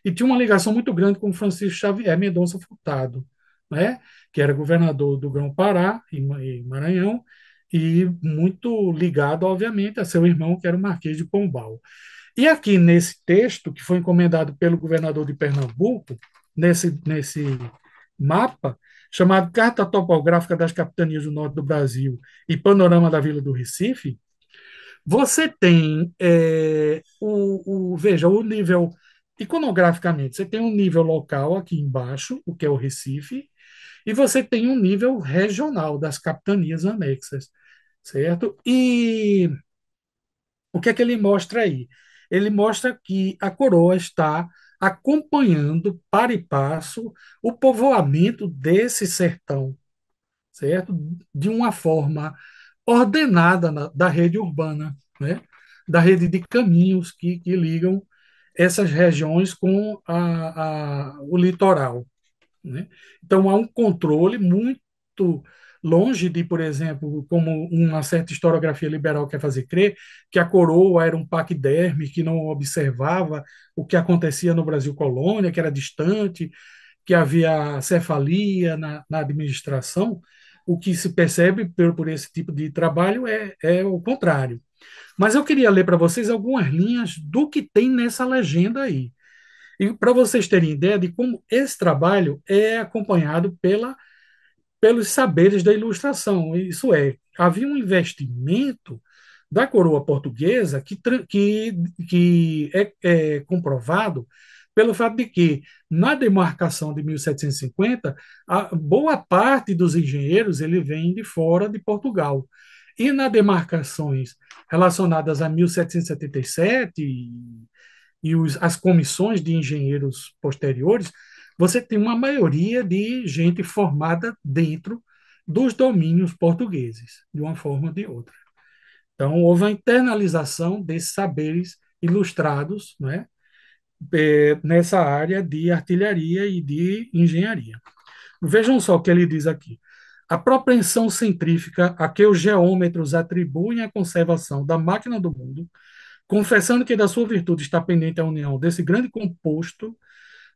E tinha uma ligação muito grande com Francisco Xavier Mendonça Furtado, né, que era governador do Grão-Pará e Maranhão, e muito ligado, obviamente, a seu irmão, que era o Marquês de Pombal. E aqui nesse texto, que foi encomendado pelo governador de Pernambuco, nesse mapa, chamado Carta Topográfica das Capitanias do Norte do Brasil e Panorama da Vila do Recife, você tem veja, o nível, iconograficamente, você tem um nível local aqui embaixo, o que é o Recife, e você tem um nível regional das capitanias anexas, certo? E o que é que ele mostra aí? Ele mostra que a coroa está acompanhando para e passo o povoamento desse sertão, certo? De uma forma ordenada da rede urbana, né? Da rede de caminhos que ligam essas regiões com o litoral. Né? Então, há um controle muito longe de, por exemplo, como uma certa historiografia liberal quer fazer crer, que a coroa era um paquiderme que não observava o que acontecia no Brasil colônia, que era distante, que havia cefalia na administração. O que se percebe por esse tipo de trabalho é o contrário. Mas eu queria ler para vocês algumas linhas do que tem nessa legenda aí. E para vocês terem ideia de como esse trabalho é acompanhado pelos saberes da ilustração. Isso é, havia um investimento da coroa portuguesa que é comprovado pelo fato de que, na demarcação de 1750, a boa parte dos engenheiros ele vem de fora de Portugal. E nas demarcações relacionadas a 1777 as comissões de engenheiros posteriores, você tem uma maioria de gente formada dentro dos domínios portugueses, de uma forma ou de outra. Então, houve a internalização desses saberes ilustrados, né, nessa área de artilharia e de engenharia. Vejam só o que ele diz aqui. A propensão centrífuga a que os geômetros atribuem a conservação da máquina do mundo, confessando que da sua virtude está pendente a união desse grande composto,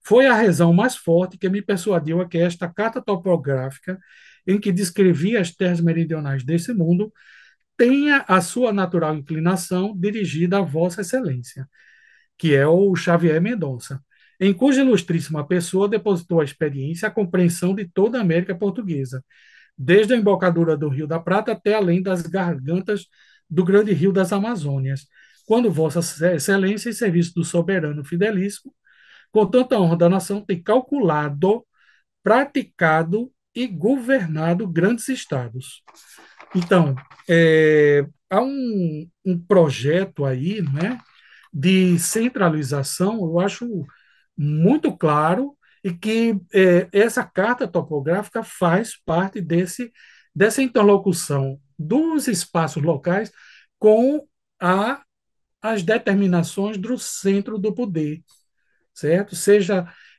foi a razão mais forte que me persuadiu a que esta carta topográfica, em que descrevia as terras meridionais desse mundo, tenha a sua natural inclinação dirigida a Vossa Excelência, que é o Xavier Mendonça, em cuja ilustríssima pessoa depositou a experiência e a compreensão de toda a América Portuguesa, desde a embocadura do Rio da Prata até além das gargantas do grande rio das Amazônias, quando Vossa Excelência, em serviço do soberano fidelíssimo, com tanta honra da nação, tem calculado, praticado e governado grandes estados. Então, há um projeto aí, né, de centralização, eu acho muito claro, e que essa carta topográfica faz parte dessa interlocução dos espaços locais com a, as determinações do centro do poder, certo?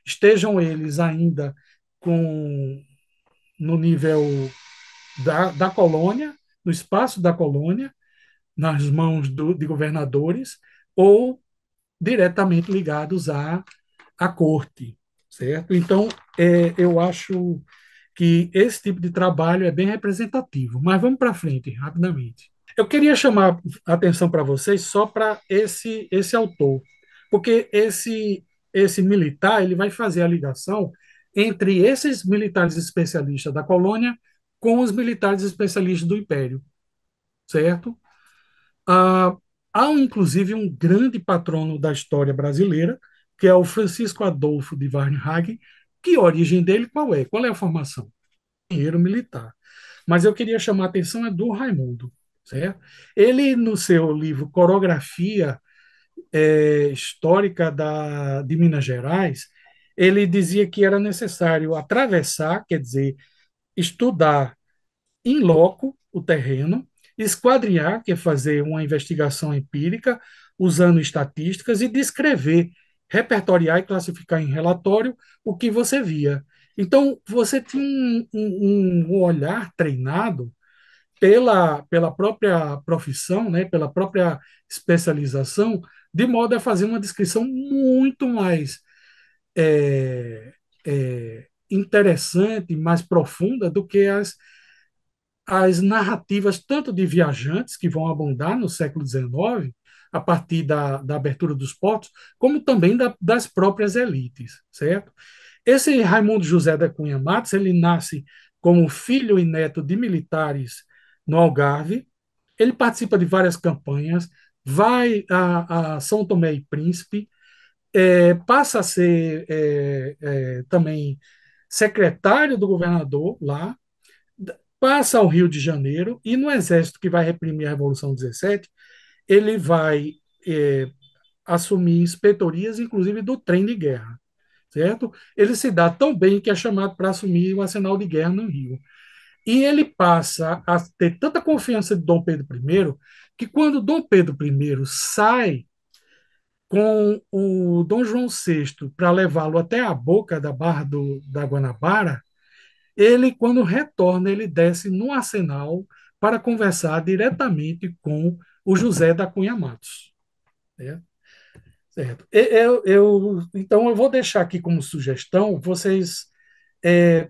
Estejam eles ainda com no nível da colônia, no espaço da colônia, nas mãos de governadores, ou diretamente ligados à corte, certo? Então, eu acho que esse tipo de trabalho é bem representativo. Mas vamos para frente, rapidamente. Eu queria chamar a atenção para vocês só para esse autor, porque esse militar ele vai fazer a ligação entre esses militares especialistas da colônia com os militares especialistas do Império, certo? Ah, há, inclusive, um grande patrono da história brasileira, que é o Francisco Adolfo de Varnhagen, que a origem dele qual é? Qual é a formação? Engenheiro militar. Mas eu queria chamar a atenção é do Raimundo, certo? Ele, no seu livro Corografia Histórica de Minas Gerais, ele dizia que era necessário atravessar, quer dizer, estudar in loco o terreno, esquadrinhar, que é fazer uma investigação empírica, usando estatísticas, e descrever, repertoriar e classificar em relatório o que você via. Então, você tinha um olhar treinado pela própria profissão, né, pela própria especialização, de modo a fazer uma descrição muito mais interessante, mais profunda do que as narrativas tanto de viajantes que vão abundar no século XIX, a partir da abertura dos portos, como também das próprias elites, certo? Esse Raimundo José da Cunha Matos, ele nasce como filho e neto de militares no Algarve, ele participa de várias campanhas, vai a São Tomé e Príncipe, passa a ser também secretário do governador lá, passa ao Rio de Janeiro e no exército que vai reprimir a Revolução 17, ele vai é, assumir inspetorias, inclusive do trem de guerra, certo? Ele se dá tão bem que é chamado para assumir o arsenal de guerra no Rio. E ele passa a ter tanta confiança de Dom Pedro I que quando Dom Pedro I sai com o Dom João VI para levá-lo até a boca da Barra da Guanabara, ele, quando retorna, ele desce no Arsenal para conversar diretamente com o José da Cunha Matos. Né? Certo. Então, eu vou deixar aqui como sugestão vocês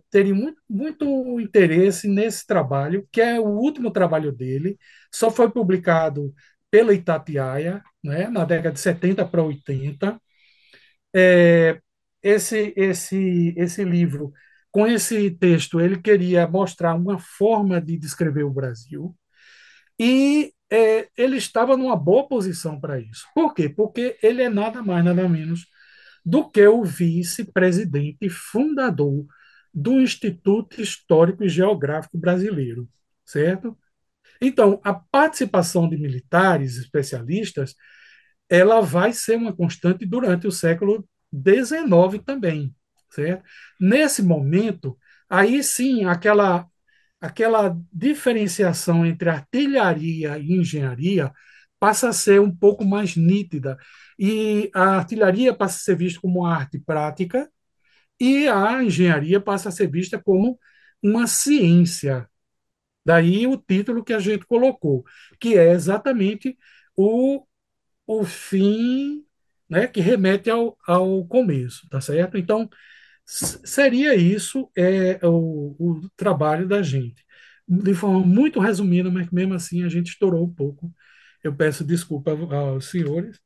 terem muito interesse nesse trabalho, que é o último trabalho dele, só foi publicado pela Itatiaia, né, na década de 70 para 80. É, esse livro, com esse texto, ele queria mostrar uma forma de descrever o Brasil e ele estava numa boa posição para isso. Por quê? Porque ele é nada mais, nada menos do que o vice-presidente e fundador do Instituto Histórico e Geográfico Brasileiro, certo? Então, a participação de militares especialistas ela vai ser uma constante durante o século XIX também, certo? Nesse momento, aí sim, aquela diferenciação entre artilharia e engenharia passa a ser um pouco mais nítida. E a artilharia passa a ser vista como uma arte prática e a engenharia passa a ser vista como uma ciência. Daí o título que a gente colocou, que é exatamente o o fim, né, que remete ao começo, tá certo? Então, seria isso o trabalho da gente. De forma muito resumida, mas mesmo assim a gente estourou um pouco. Eu peço desculpa aos senhores.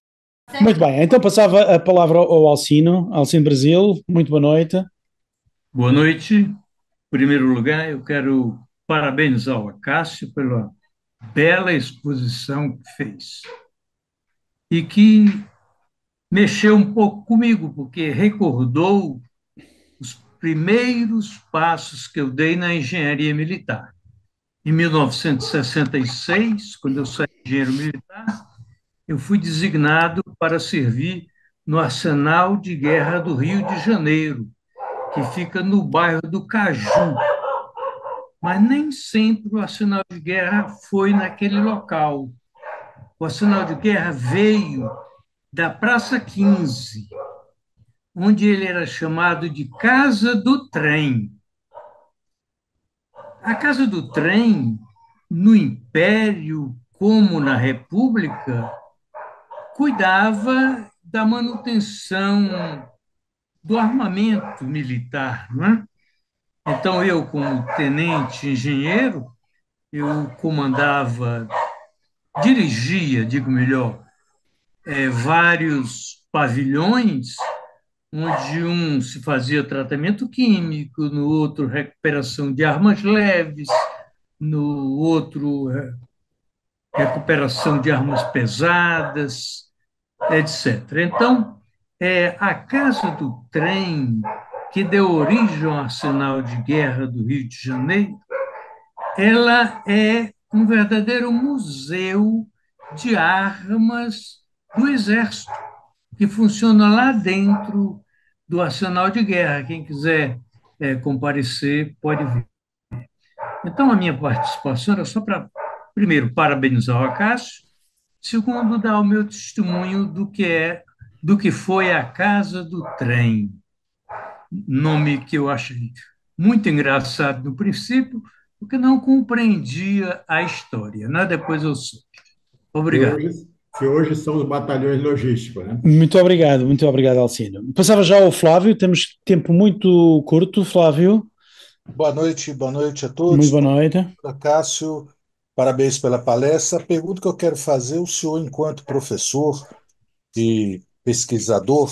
Muito bem, então passava a palavra ao Alcino, Alcino Brasil, muito boa noite. Boa noite. Em primeiro lugar, eu quero parabenizar o Acácio pela bela exposição que fez e que mexeu um pouco comigo, porque recordou os primeiros passos que eu dei na engenharia militar. Em 1966, quando eu saí de engenheiro militar, eu fui designado para servir no Arsenal de Guerra do Rio de Janeiro, que fica no bairro do Caju, mas nem sempre o arsenal de guerra foi naquele local. O arsenal de guerra veio da Praça 15, onde ele era chamado de Casa do Trem. A Casa do Trem, no Império como na República, cuidava da manutenção do armamento militar, não é? Então, eu, como tenente engenheiro, eu comandava, dirigia, digo melhor, vários pavilhões, onde um se fazia tratamento químico, no outro recuperação de armas leves, no outro recuperação de armas pesadas, etc. Então, a Casa do Trem, que deu origem ao Arsenal de Guerra do Rio de Janeiro, ela é um verdadeiro museu de armas do Exército, que funciona lá dentro do Arsenal de Guerra. Quem quiser comparecer, pode vir. Então, a minha participação era só para, primeiro, parabenizar o Acácio, segundo, dar o meu testemunho do que foi a Casa do Trem, nome que eu achei muito engraçado no princípio, porque não compreendia a história, né? Depois eu soube. Que Obrigado. hoje, que hoje são os batalhões logísticos, né? Muito obrigado, Alcino. Passava já ao Flávio, temos tempo muito curto, Flávio. Boa noite a Muito todos. boa noite. Cássio, parabéns pela palestra. A pergunta que eu quero fazer, o senhor, enquanto professor e pesquisador,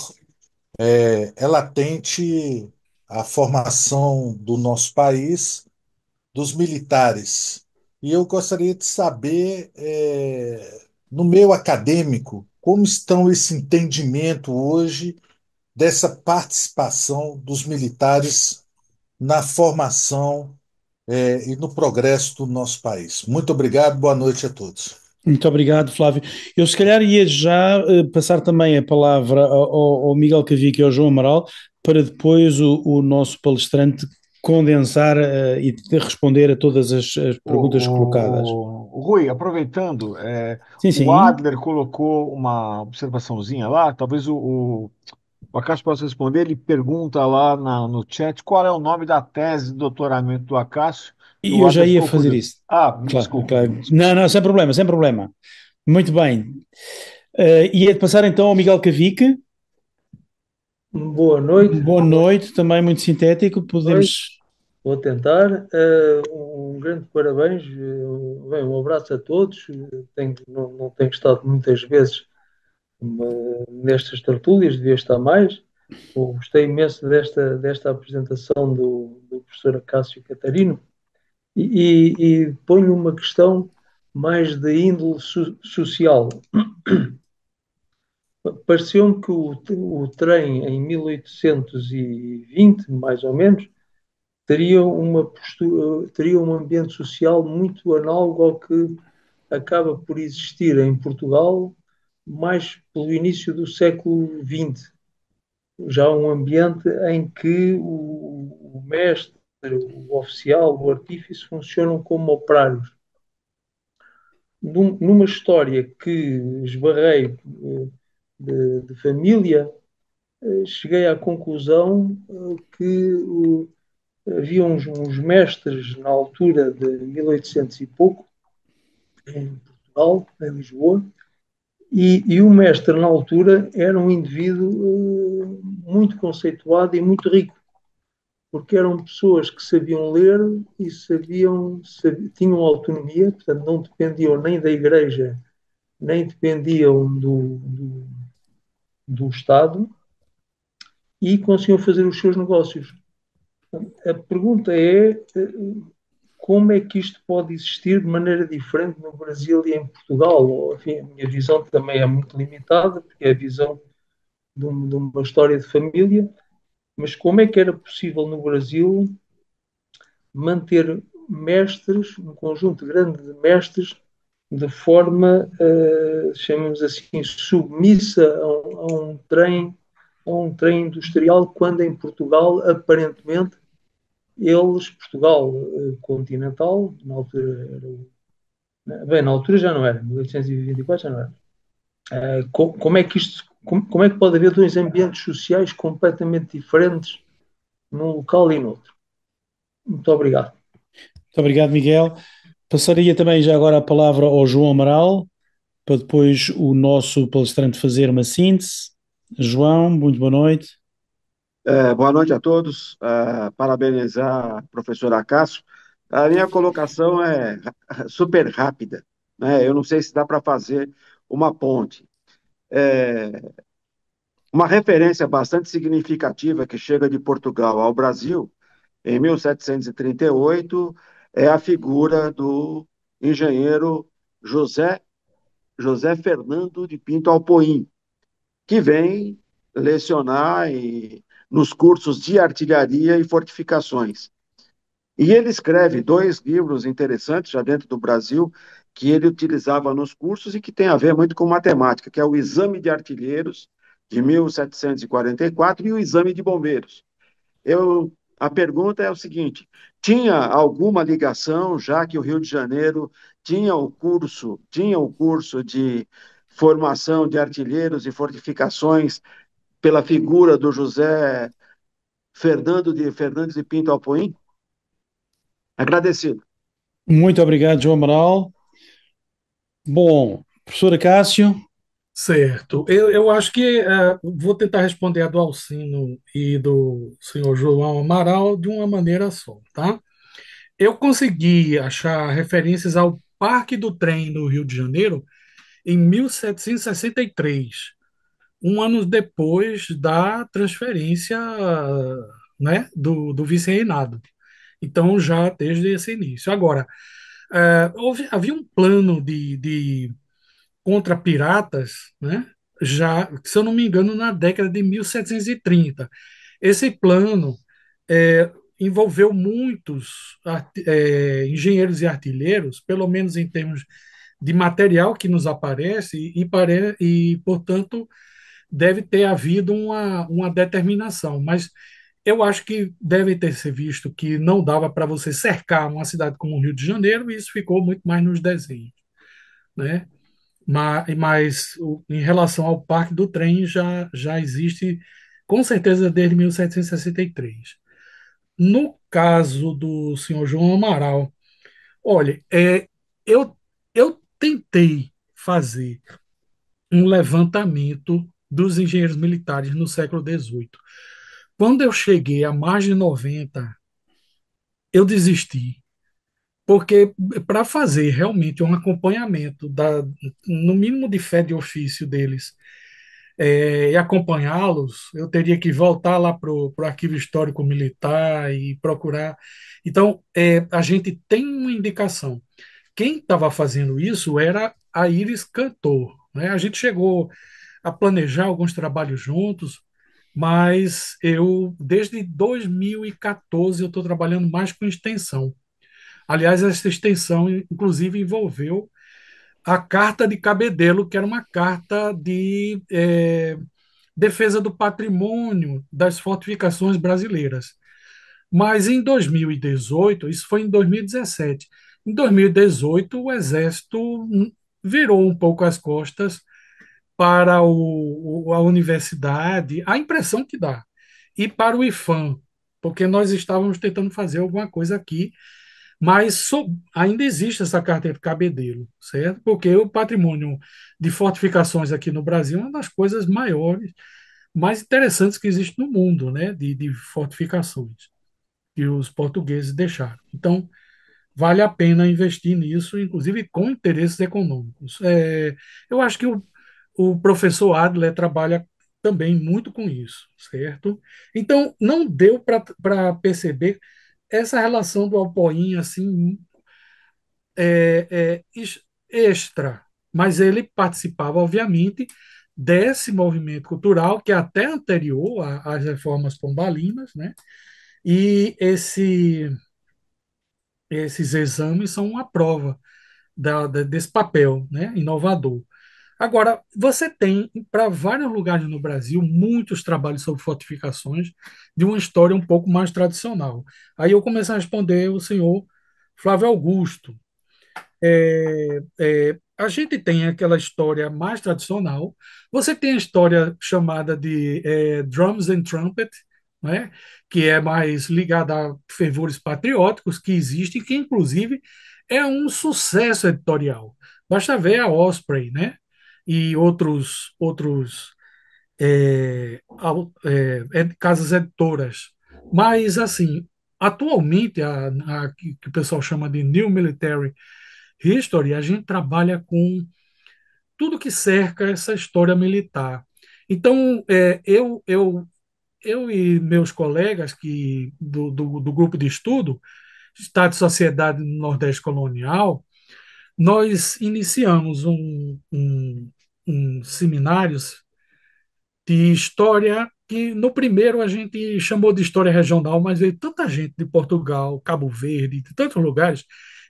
é latente a formação do nosso país, dos militares. E eu gostaria de saber, no meio acadêmico, como estão esse entendimento hoje dessa participação dos militares na formação e no progresso do nosso país. Muito obrigado, boa noite a todos. Muito obrigado, Flávio. Eu se calhar ia já passar também a palavra ao Miguel Cavia e ao João Amaral, para depois o nosso palestrante condensar e responder a todas as perguntas colocadas. Rui, aproveitando, Sim, o sim. Adler colocou uma observaçãozinha lá, talvez o Akash possa responder. Ele pergunta lá no chat qual é o nome da tese de doutoramento do Akash. E O eu já Adler ia ficou fazer curioso. isso. Me Claro, desculpa. claro. Não, não, sem problema, sem problema. Muito bem. Ia passar então ao Miguel Cavique. Boa noite. Boa noite, também muito sintético. Podemos. Vou tentar. Um grande parabéns. Bem, um abraço a todos. Não tenho estado muitas vezes nestas tertúlias, devia estar mais. Gostei imenso desta apresentação do professor Acácio Catarino e ponho uma questão mais de índole social. Pareceu-me que o trem em 1820, mais ou menos, teria uma postura, teria um ambiente social muito análogo ao que acaba por existir em Portugal, mais pelo início do século XX. Já um ambiente em que o mestre, o oficial, o artífice funcionam como operários. Numa história que esbarrei de família, cheguei à conclusão que havia uns mestres na altura de 1800 e pouco, em Portugal, em Lisboa, e o mestre na altura era um indivíduo muito conceituado e muito rico, porque eram pessoas que sabiam ler e tinham autonomia, portanto não dependiam nem da igreja, nem dependiam do Estado, e conseguiam fazer os seus negócios. A pergunta é como é que isto pode existir de maneira diferente no Brasil e em Portugal? Enfim, a minha visão também é muito limitada, porque é a visão de uma história de família, mas como é que era possível no Brasil manter mestres, um conjunto grande de mestres, de forma, chamamos assim, submissa a um trem industrial, quando em Portugal, aparentemente, eles, Portugal continental, na altura bem, na altura já não era, 1824 já não era. Como é que como é que pode haver dois ambientes sociais completamente diferentes num local e noutro? Muito obrigado. Muito obrigado, Miguel. Passaria também já agora a palavra ao João Amaral, para depois o nosso palestrante fazer uma síntese. João, muito boa noite. Boa noite a todos. Parabenizar a professora Acácio. A minha colocação é super rápida, né? Eu não sei se dá para fazer uma ponte. É, uma referência bastante significativa que chega de Portugal ao Brasil, em 1738, é a figura do engenheiro José, José Fernando de Pinto Alpoim, que vem lecionar nos cursos de artilharia e fortificações. E ele escreve dois livros interessantes já dentro do Brasil, que ele utilizava nos cursos e que tem a ver muito com matemática, que é o Exame de Artilheiros, de 1744, e o Exame de Bombeiros. A pergunta é o seguinte: tinha alguma ligação, já que o Rio de Janeiro tinha o curso de formação de artilheiros e fortificações pela figura do José Fernandes de Pinto Alpoim? Agradecido. Muito obrigado, João Amaral. Bom, professor Acácio. Certo. Eu acho que vou tentar responder a do Alcino e do senhor João Amaral de uma maneira só, tá? Eu consegui achar referências ao Parque do Trem no Rio de Janeiro em 1763, um ano depois da transferência, né, do vice-reinado. Então, já desde esse início. Agora, havia um plano de contra piratas, né? Já, se eu não me engano, na década de 1730. Esse plano envolveu muitos engenheiros e artilheiros, pelo menos em termos de material que nos aparece, e portanto, deve ter havido uma determinação. Mas eu acho que deve ter se visto que não dava para você cercar uma cidade como o Rio de Janeiro, e isso ficou muito mais nos desenhos, né? Em relação ao Parque do Trem, já existe, com certeza, desde 1763. No caso do senhor João Amaral, olha, eu, eu tentei fazer um levantamento dos engenheiros militares no século XVIII. Quando eu cheguei a mais de 90, eu desisti, porque para fazer realmente um acompanhamento no mínimo de fé de ofício deles, e acompanhá-los, eu teria que voltar lá para o arquivo histórico militar e procurar. Então, a gente tem uma indicação. Quem estava fazendo isso era a Iris Cantor, né? A gente chegou a planejar alguns trabalhos juntos, mas desde 2014, eu estou trabalhando mais com extensão. Aliás, essa extensão, inclusive, envolveu a Carta de Cabedelo, que era uma carta de defesa do patrimônio das fortificações brasileiras. Mas em 2018, isso foi em 2017, em 2018 o Exército virou um pouco as costas para a universidade, a impressão que dá, e para o IFAM, porque nós estávamos tentando fazer alguma coisa aqui, mas ainda existe essa carta de cabedelo, certo? Porque o patrimônio de fortificações aqui no Brasil é uma das coisas maiores, mais interessantes que existe no mundo, né? De fortificações que os portugueses deixaram. Então, vale a pena investir nisso, inclusive com interesses econômicos. Eu acho que o professor Adler trabalha também muito com isso, certo? Então, não deu para perceber essa relação do Alpoim assim extra, mas ele participava, obviamente, desse movimento cultural que é até anterior às reformas pombalinas, né? E esses exames são uma prova desse papel, né, inovador. Agora, você tem para vários lugares no Brasil muitos trabalhos sobre fortificações de uma história um pouco mais tradicional. Aí eu começo a responder o senhor Flávio Augusto. A gente tem aquela história mais tradicional. Você tem a história chamada de Drums and Trumpet, né? Que é mais ligada a fervores patrióticos que existem, que inclusive é um sucesso editorial. Basta ver a Osprey, né? E outros casas editoras. Mas, assim, atualmente, que o pessoal chama de New Military History, a gente trabalha com tudo que cerca essa história militar. Então, eu e meus colegas do grupo de estudo, Estado e Sociedade no Nordeste Colonial, nós iniciamos um seminários de história que no primeiro a gente chamou de história regional, mas veio tanta gente de Portugal, Cabo Verde, de tantos lugares,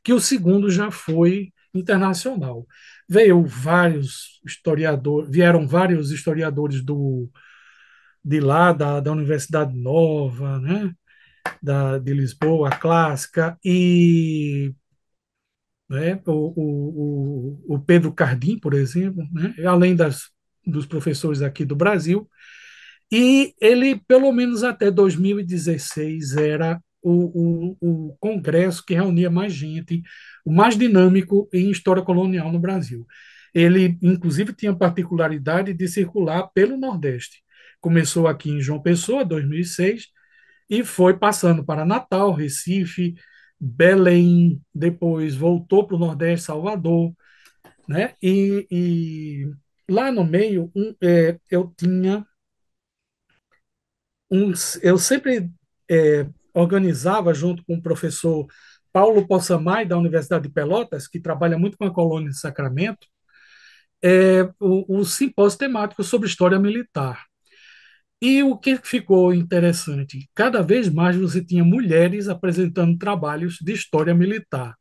que o segundo já foi internacional. Vieram vários historiadores de lá, da Universidade Nova, né, de Lisboa, a clássica, e né, o Pedro Cardim, por exemplo, né, além dos professores aqui do Brasil, e ele, pelo menos até 2016, era o congresso que reunia mais gente, o mais dinâmico em história colonial no Brasil. Ele, inclusive, tinha a particularidade de circular pelo Nordeste. Começou aqui em João Pessoa, 2006, e foi passando para Natal, Recife, Belém, depois voltou para o Nordeste, Salvador, né? E lá no meio, eu tinha eu sempre organizava, junto com o professor Paulo Possamay, da Universidade de Pelotas, que trabalha muito com a colônia de Sacramento, o simpósio temático sobre história militar. E o que ficou interessante, cada vez mais você tinha mulheres apresentando trabalhos de história militar.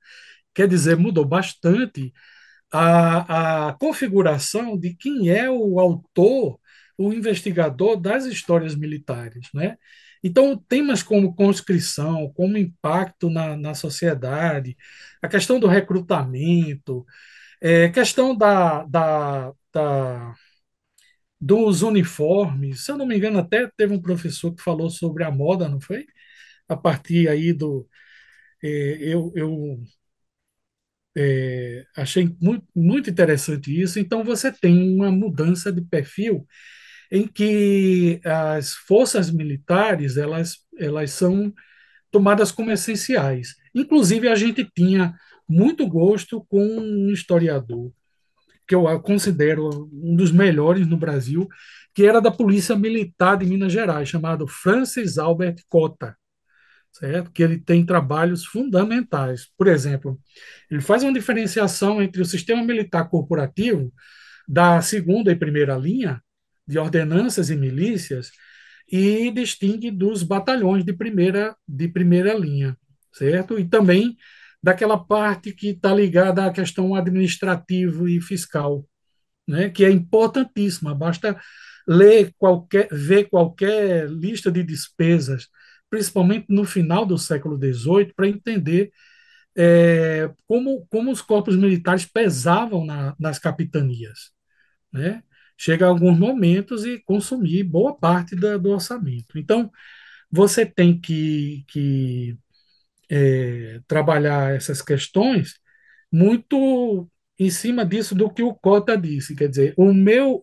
Quer dizer, mudou bastante a configuração de quem é o autor, o investigador das histórias militares, né? Então, temas como conscrição, como impacto na sociedade, a questão do recrutamento, questão dos uniformes. Se eu não me engano, até teve um professor que falou sobre a moda, não foi? A partir aí eu achei muito, muito interessante isso. Então, você tem uma mudança de perfil em que as forças militares elas são tomadas como essenciais. Inclusive, a gente tinha muito gosto com um historiador que eu considero um dos melhores no Brasil, que era da Polícia Militar de Minas Gerais, chamado Francis Albert Cota, certo? Que ele tem trabalhos fundamentais. Por exemplo, ele faz uma diferenciação entre o sistema militar corporativo da segunda e primeira linha, de ordenanças e milícias, e distingue dos batalhões de primeira linha, certo? E também daquela parte que está ligada à questão administrativa e fiscal, né? Que é importantíssima. Basta ver qualquer lista de despesas, principalmente no final do século XVIII, para entender como os corpos militares pesavam nas capitanias, né? Chega a alguns momentos e consumir boa parte do orçamento. Então, você tem que trabalhar essas questões muito em cima disso do que o Cota disse. Quer dizer, o meu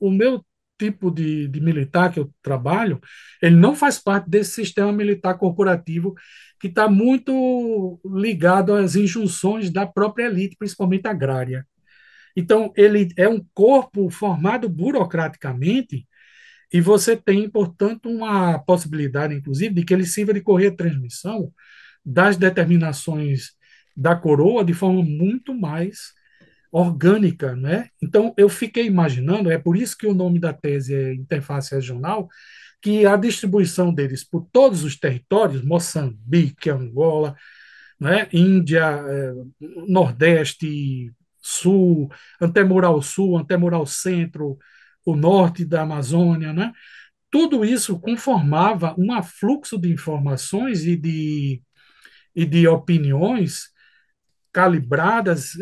tipo de militar que eu trabalho, ele não faz parte desse sistema militar corporativo que está muito ligado às injunções da própria elite, principalmente agrária. Então, ele é um corpo formado burocraticamente e você tem, portanto, uma possibilidade, inclusive, de que ele sirva de correia de transmissão das determinações da coroa de forma muito mais orgânica, né? Então, eu fiquei imaginando, é por isso que o nome da tese é Interface Regional, que a distribuição deles por todos os territórios, Moçambique, Angola, né, Índia, Nordeste, sul, antemural sul, antemural centro, o norte da Amazônia, né? Tudo isso conformava um afluxo de informações e de opiniões calibradas,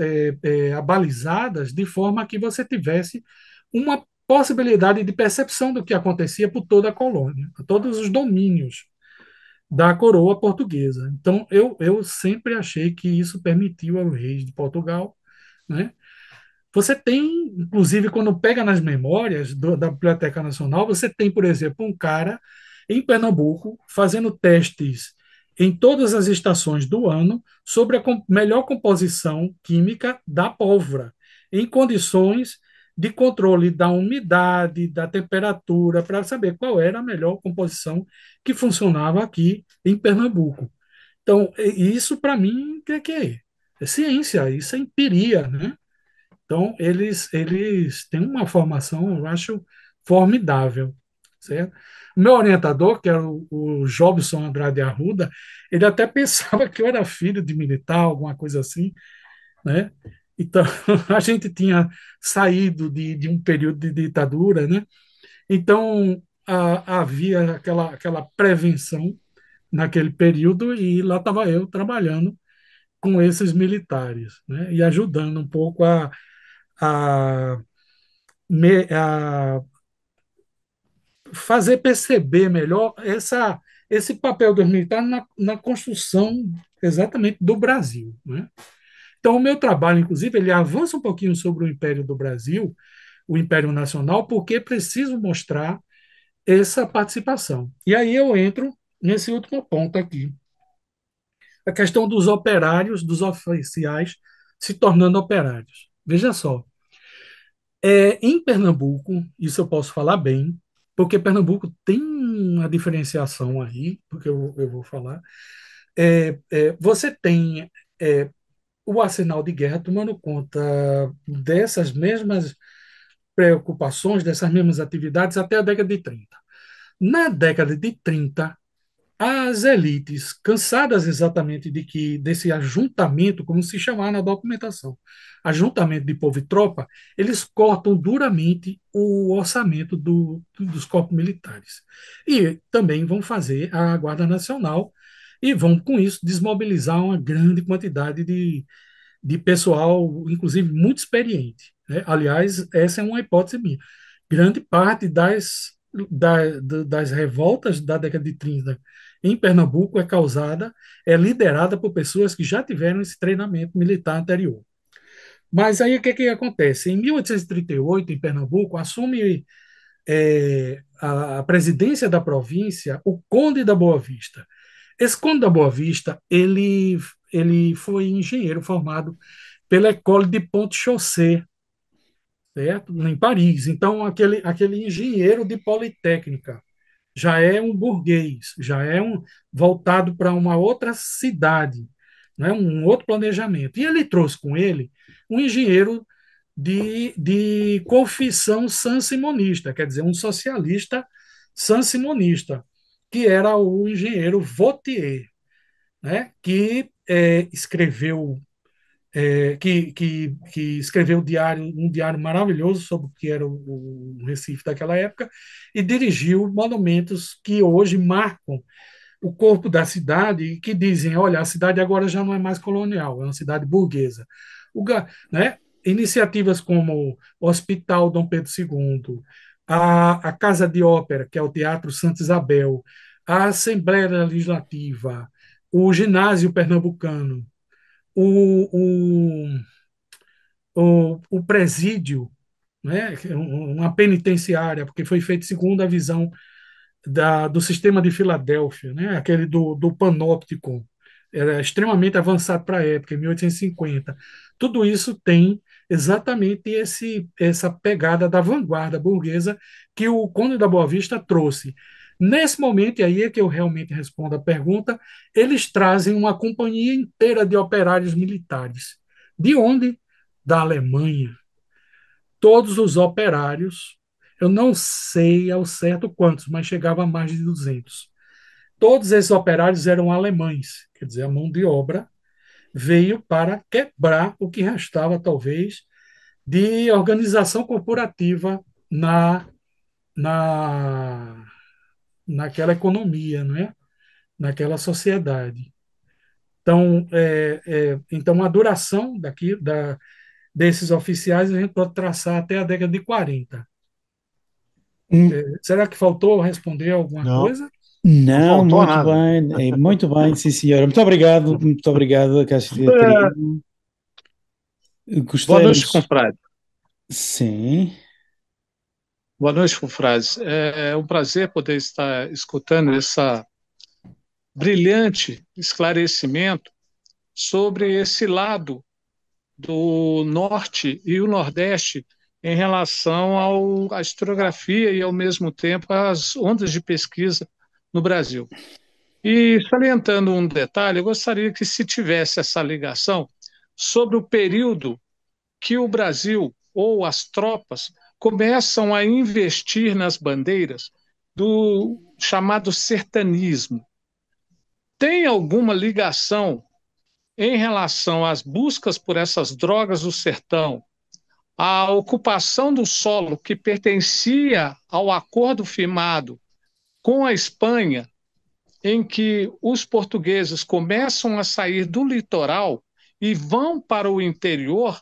abalizadas, de forma que você tivesse uma possibilidade de percepção do que acontecia por toda a colônia, por todos os domínios da coroa portuguesa. Então, eu sempre achei que isso permitiu aos reis de Portugal, né? Você tem, inclusive, quando pega nas memórias da Biblioteca Nacional, você tem, por exemplo, um cara em Pernambuco fazendo testes em todas as estações do ano sobre a melhor composição química da pólvora, em condições de controle da umidade, da temperatura, para saber qual era a melhor composição que funcionava aqui em Pernambuco. Então, isso para mim, o que é? É ciência, isso é empiria, né? Então, eles têm uma formação, eu acho, formidável, certo? O meu orientador, que era o Jobson Andrade Arruda, ele até pensava que eu era filho de militar, alguma coisa assim, né? Então, a gente tinha saído de um período de ditadura, né? Então, havia aquela prevenção naquele período e lá estava eu trabalhando com esses militares, né? E ajudando um pouco a a fazer perceber melhor esse papel dos militares na construção exatamente do Brasil, né? Então, o meu trabalho, inclusive, ele avança um pouquinho sobre o Império do Brasil, o Império Nacional, porque preciso mostrar essa participação. E aí eu entro nesse último ponto aqui, a questão dos operários, dos oficiais se tornando operários. Veja só, em Pernambuco, isso eu posso falar bem, porque Pernambuco tem uma diferenciação aí, porque eu vou falar. Você tem o arsenal de guerra tomando conta dessas mesmas preocupações, dessas mesmas atividades até a década de 30. Na década de 30, as elites, cansadas exatamente desse ajuntamento, como se chamar na documentação, ajuntamento de povo e tropa, eles cortam duramente o orçamento dos corpos militares. E também vão fazer a Guarda Nacional e vão, com isso, desmobilizar uma grande quantidade de pessoal, inclusive muito experiente, né? Aliás, essa é uma hipótese minha. Grande parte das revoltas da década de 30 em Pernambuco é liderada por pessoas que já tiveram esse treinamento militar anterior. Mas aí o que acontece? Em 1838, em Pernambuco, assume a presidência da província o Conde da Boa Vista. Esse Conde da Boa Vista, ele foi engenheiro formado pela École de Pont-Chaussée, certo? Em Paris. Então, aquele engenheiro de politécnica já é um burguês, já é voltado para uma outra cidade, né? Um outro planejamento. E ele trouxe com ele um engenheiro de confissão sansimonista, quer dizer, um socialista sansimonista, que era o engenheiro Vautier, né? Que escreveu que escreveu um diário maravilhoso sobre o que era o Recife daquela época e dirigiu monumentos que hoje marcam o corpo da cidade e que dizem, olha, a cidade agora já não é mais colonial, é uma cidade burguesa. Né? Iniciativas como o Hospital Dom Pedro II, a Casa de Ópera, que é o Teatro Santa Isabel, a Assembleia Legislativa, o Ginásio Pernambucano, o, o presídio, né, uma penitenciária, porque foi feito segundo a visão do sistema de Filadélfia, né, aquele do panóptico, era extremamente avançado para a época, em 1850. Tudo isso tem exatamente essa pegada da vanguarda burguesa que o Conde da Boa Vista trouxe. Nesse momento, e aí é que eu realmente respondo a pergunta, eles trazem uma companhia inteira de operários militares. De onde? Da Alemanha. Todos os operários, eu não sei ao certo quantos, mas chegava a mais de 200. Todos esses operários eram alemães, quer dizer, a mão de obra veio para quebrar o que restava, talvez, de organização corporativa na, naquela economia, não é? Naquela sociedade. Então, então a duração desses oficiais a gente pode traçar até a década de 40. Será que faltou responder alguma Não, coisa? não Não, faltou nada. muito bem, sim, senhora. Muito obrigado, Cássio Catarina. Boa Gostei, noite, confrade. sim. Boa noite, confrades. É um prazer poder estar escutando essa brilhante esclarecimento sobre esse lado do Norte e o Nordeste em relação à historiografia e, ao mesmo tempo, às ondas de pesquisa no Brasil. E, salientando um detalhe, eu gostaria que se tivesse essa ligação sobre o período que o Brasil ou as tropas começam a investir nas bandeiras do chamado sertanismo. Tem alguma ligação em relação às buscas por essas drogas do sertão, à ocupação do solo que pertencia ao acordo firmado com a Espanha, em que os portugueses começam a sair do litoral e vão para o interior,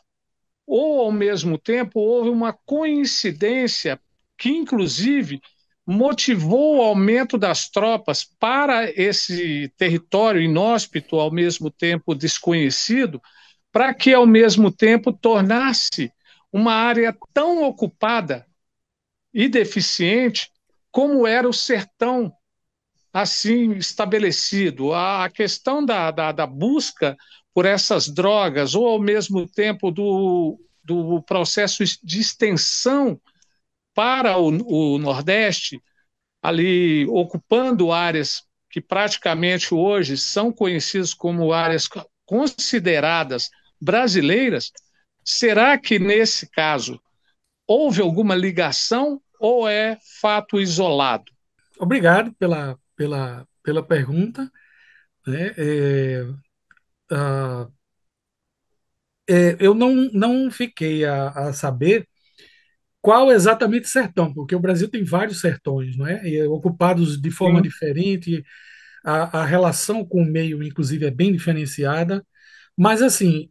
ou ao mesmo tempo houve uma coincidência que, inclusive, motivou o aumento das tropas para esse território inóspito, ao mesmo tempo desconhecido, para que, ao mesmo tempo, tornasse uma área tão ocupada e deficiente como era o sertão assim estabelecido. A questão da busca por essas drogas, ou ao mesmo tempo do processo de extensão para o Nordeste, ali ocupando áreas que praticamente hoje são conhecidas como áreas consideradas brasileiras, será que nesse caso houve alguma ligação ou é fato isolado? Obrigado pela pergunta. Né? Ah, eu não fiquei a saber qual exatamente sertão, porque o Brasil tem vários sertões, não é? E ocupados de forma Sim. diferente, a relação com o meio, inclusive, é bem diferenciada. Mas, assim,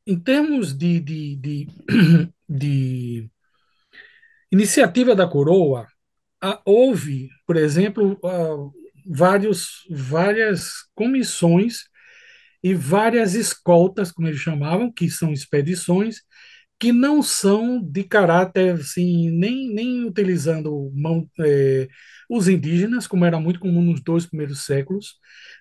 em termos de iniciativa da coroa, houve, por exemplo, várias comissões e várias escoltas, como eles chamavam, que são expedições, que não são de caráter, assim, nem utilizando os indígenas, como era muito comum nos 2 primeiros séculos,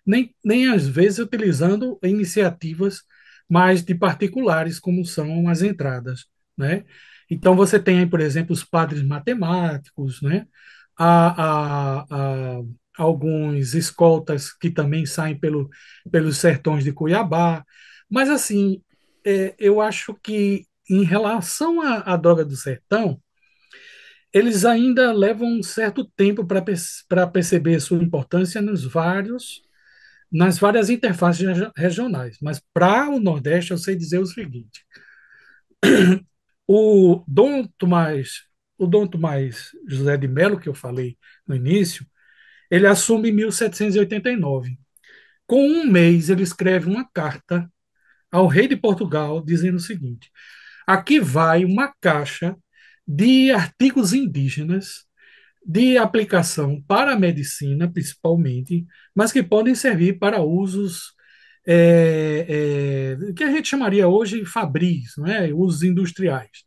nem às vezes utilizando iniciativas mais de particulares, como são as entradas, né? Então você tem aí, por exemplo, os padres matemáticos, né? Há alguns escoltas que também saem pelos sertões de Cuiabá, mas assim, eu acho que em relação à droga do sertão, eles ainda levam um certo tempo para perceber sua importância nas várias interfaces regionais. Mas para o Nordeste, eu sei dizer o seguinte: o Dom Tomás José de Melo, que eu falei no início, ele assume em 1789. Com um mês, ele escreve uma carta ao rei de Portugal dizendo o seguinte: aqui vai uma caixa de artigos indígenas de aplicação para a medicina, principalmente, mas que podem servir para usos que a gente chamaria hoje fabris, não é? Usos industriais.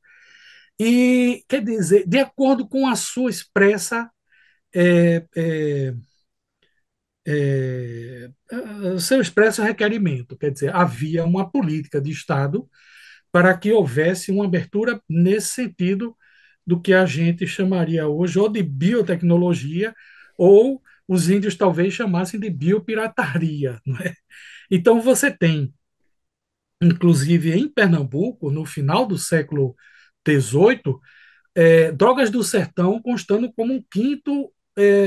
E, quer dizer, de acordo com a sua expressa é, é, seu expresso requerimento, quer dizer, havia uma política de Estado para que houvesse uma abertura nesse sentido do que a gente chamaria hoje ou de biotecnologia, ou os índios talvez chamassem de biopirataria. Não é? Então você tem, inclusive em Pernambuco, no final do século XVIII, drogas do sertão constando como um quinto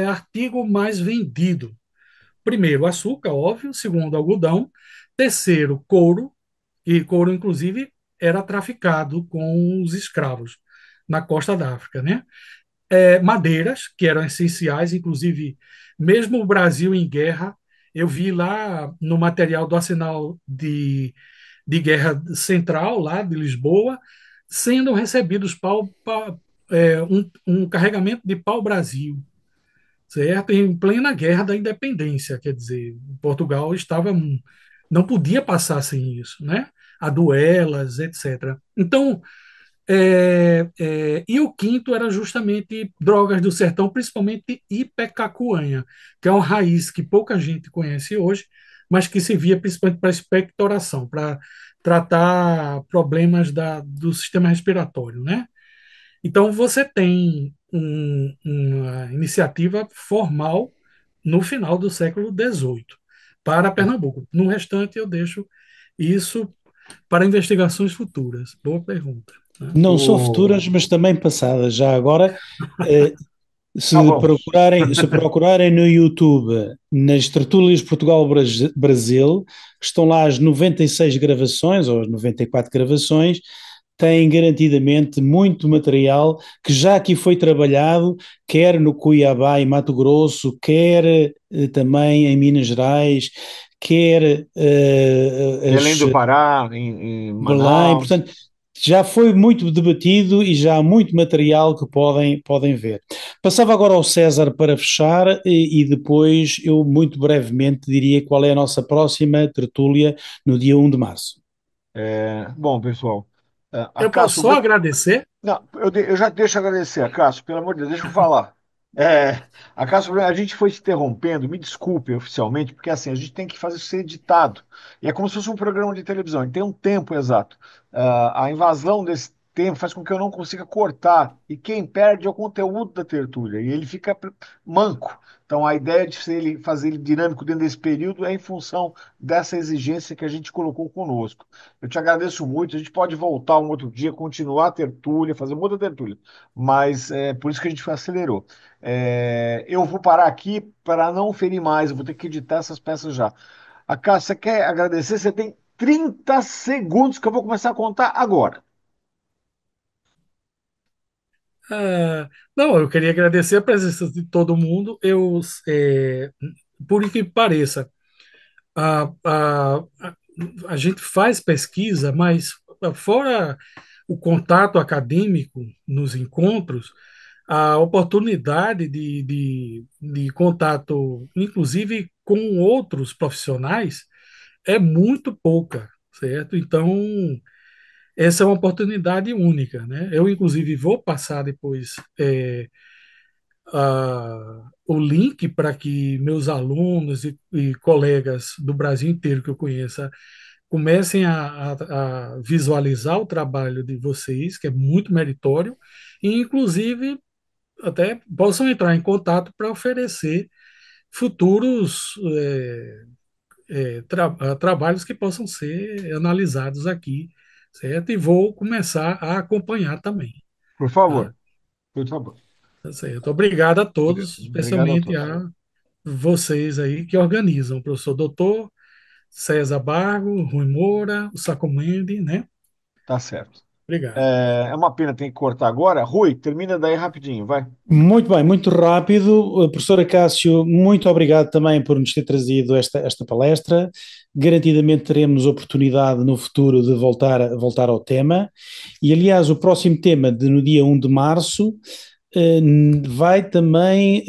artigo mais vendido. primeiro, açúcar, óbvio, segundo, algodão, terceiro, couro, e couro, inclusive, era traficado com os escravos na costa da África, né? Madeiras, que eram essenciais, inclusive, mesmo o Brasil em guerra, eu vi lá no material do Arsenal de Guerra Central, lá de Lisboa, sendo recebidos um carregamento de pau-brasil, certo? Em plena Guerra da Independência, quer dizer, Portugal não podia passar sem isso, né? A duelas, etc. Então, e o quinto era justamente drogas do sertão, principalmente ipecacuanha, que é uma raiz que pouca gente conhece hoje, mas que servia principalmente para expectoração, para tratar problemas do sistema respiratório, né? Então você tem uma iniciativa formal no final do século XVIII para Pernambuco. No restante eu deixo isso para investigações futuras. Boa pergunta, né? Não só O... futuras, mas também passadas. Já agora, eh, Tá se bom. procurarem, se procurarem no YouTube, nas Tertúlias Portugal-Brasil, que estão lá as 96 gravações, ou as 94 gravações, têm garantidamente muito material que já aqui foi trabalhado, quer no Cuiabá e Mato Grosso, quer também em Minas Gerais, quer Belém do Pará, em Belém, Manaus. portanto, já foi muito debatido e já há muito material que podem ver. Passava agora ao César para fechar e depois eu muito brevemente diria qual é a nossa próxima tertúlia no dia 1 de março. Bom, pessoal, Eu posso Cássio, só agradecer? não, eu já deixo agradecer, Cássio, pelo amor de Deus, deixa eu falar. Cássio, a gente foi se interrompendo, me desculpe oficialmente, porque assim, a gente tem que fazer isso ser editado. E é como se fosse um programa de televisão, e tem um tempo exato. A invasão desse tempo faz com que eu não consiga cortar, e quem perde é o conteúdo da tertúlia, e ele fica manco. Então, a ideia de fazer ele dinâmico dentro desse período é em função dessa exigência que a gente colocou conosco. Eu te agradeço muito. A gente pode voltar um outro dia, continuar a tertúlia, fazer uma outra tertúlia, mas é por isso que a gente acelerou. Eu vou parar aqui para não ferir mais, eu vou ter que editar essas peças já. A Cássia, você quer agradecer? Você tem 30 segundos que eu vou começar a contar agora. Não, eu queria agradecer a presença de todo mundo. Por que pareça, a, a, a, a gente faz pesquisa, mas fora o contato acadêmico nos encontros, a oportunidade de contato, inclusive com outros profissionais, é muito pouca, certo? Então, essa é uma oportunidade única, né? Eu, inclusive, vou passar depois o link para que meus alunos e colegas do Brasil inteiro que eu conheça comecem a visualizar o trabalho de vocês, que é muito meritório, e, inclusive, até possam entrar em contato para oferecer futuros trabalhos que possam ser analisados aqui, certo? E vou começar a acompanhar também, Por tá? favor, por favor. Tá certo. Obrigado a todos, Obrigado a especialmente todos. a vocês aí que organizam, o professor doutor César Bargo, Rui Moura, o Sacomende, né? Tá certo. Obrigado. É uma pena ter que cortar agora. Rui, termina daí rapidinho, vai. Muito bem, muito rápido. Professora Cássio, muito obrigado também por nos ter trazido esta palestra. Garantidamente teremos oportunidade no futuro de voltar ao tema. E, aliás, o próximo tema no dia 1 de março eh, vai também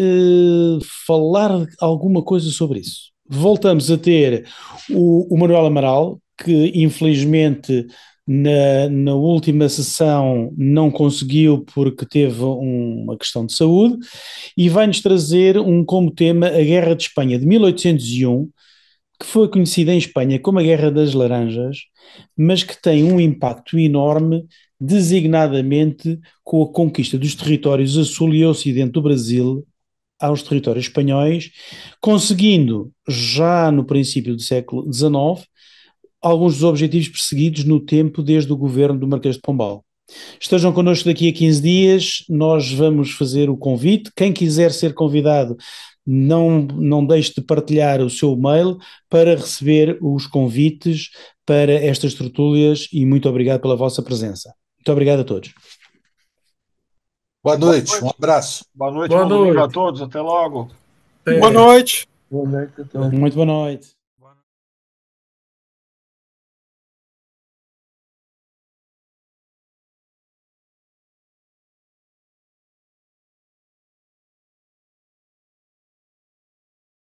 falar alguma coisa sobre isso. Voltamos a ter o Manuel Amaral, que infelizmente na última sessão não conseguiu porque teve uma questão de saúde e vai-nos trazer como tema a Guerra de Espanha de 1801, que foi conhecida em Espanha como a Guerra das Laranjas, mas que tem um impacto enorme, designadamente com a conquista dos territórios a sul e a ocidente do Brasil aos territórios espanhóis, conseguindo já no princípio do século XIX alguns dos objetivos perseguidos no tempo desde o governo do Marquês de Pombal. Estejam connosco daqui a 15 dias, nós vamos fazer o convite. Quem quiser ser convidado não deixe de partilhar o seu mail para receber os convites para estas tertúlias e muito obrigado pela vossa presença. Muito obrigado a todos. Boa noite, um abraço. Boa noite, Boa bom domingo a noite. todos. Até logo. Até. Boa noite. Boa noite a todos. Muito boa noite.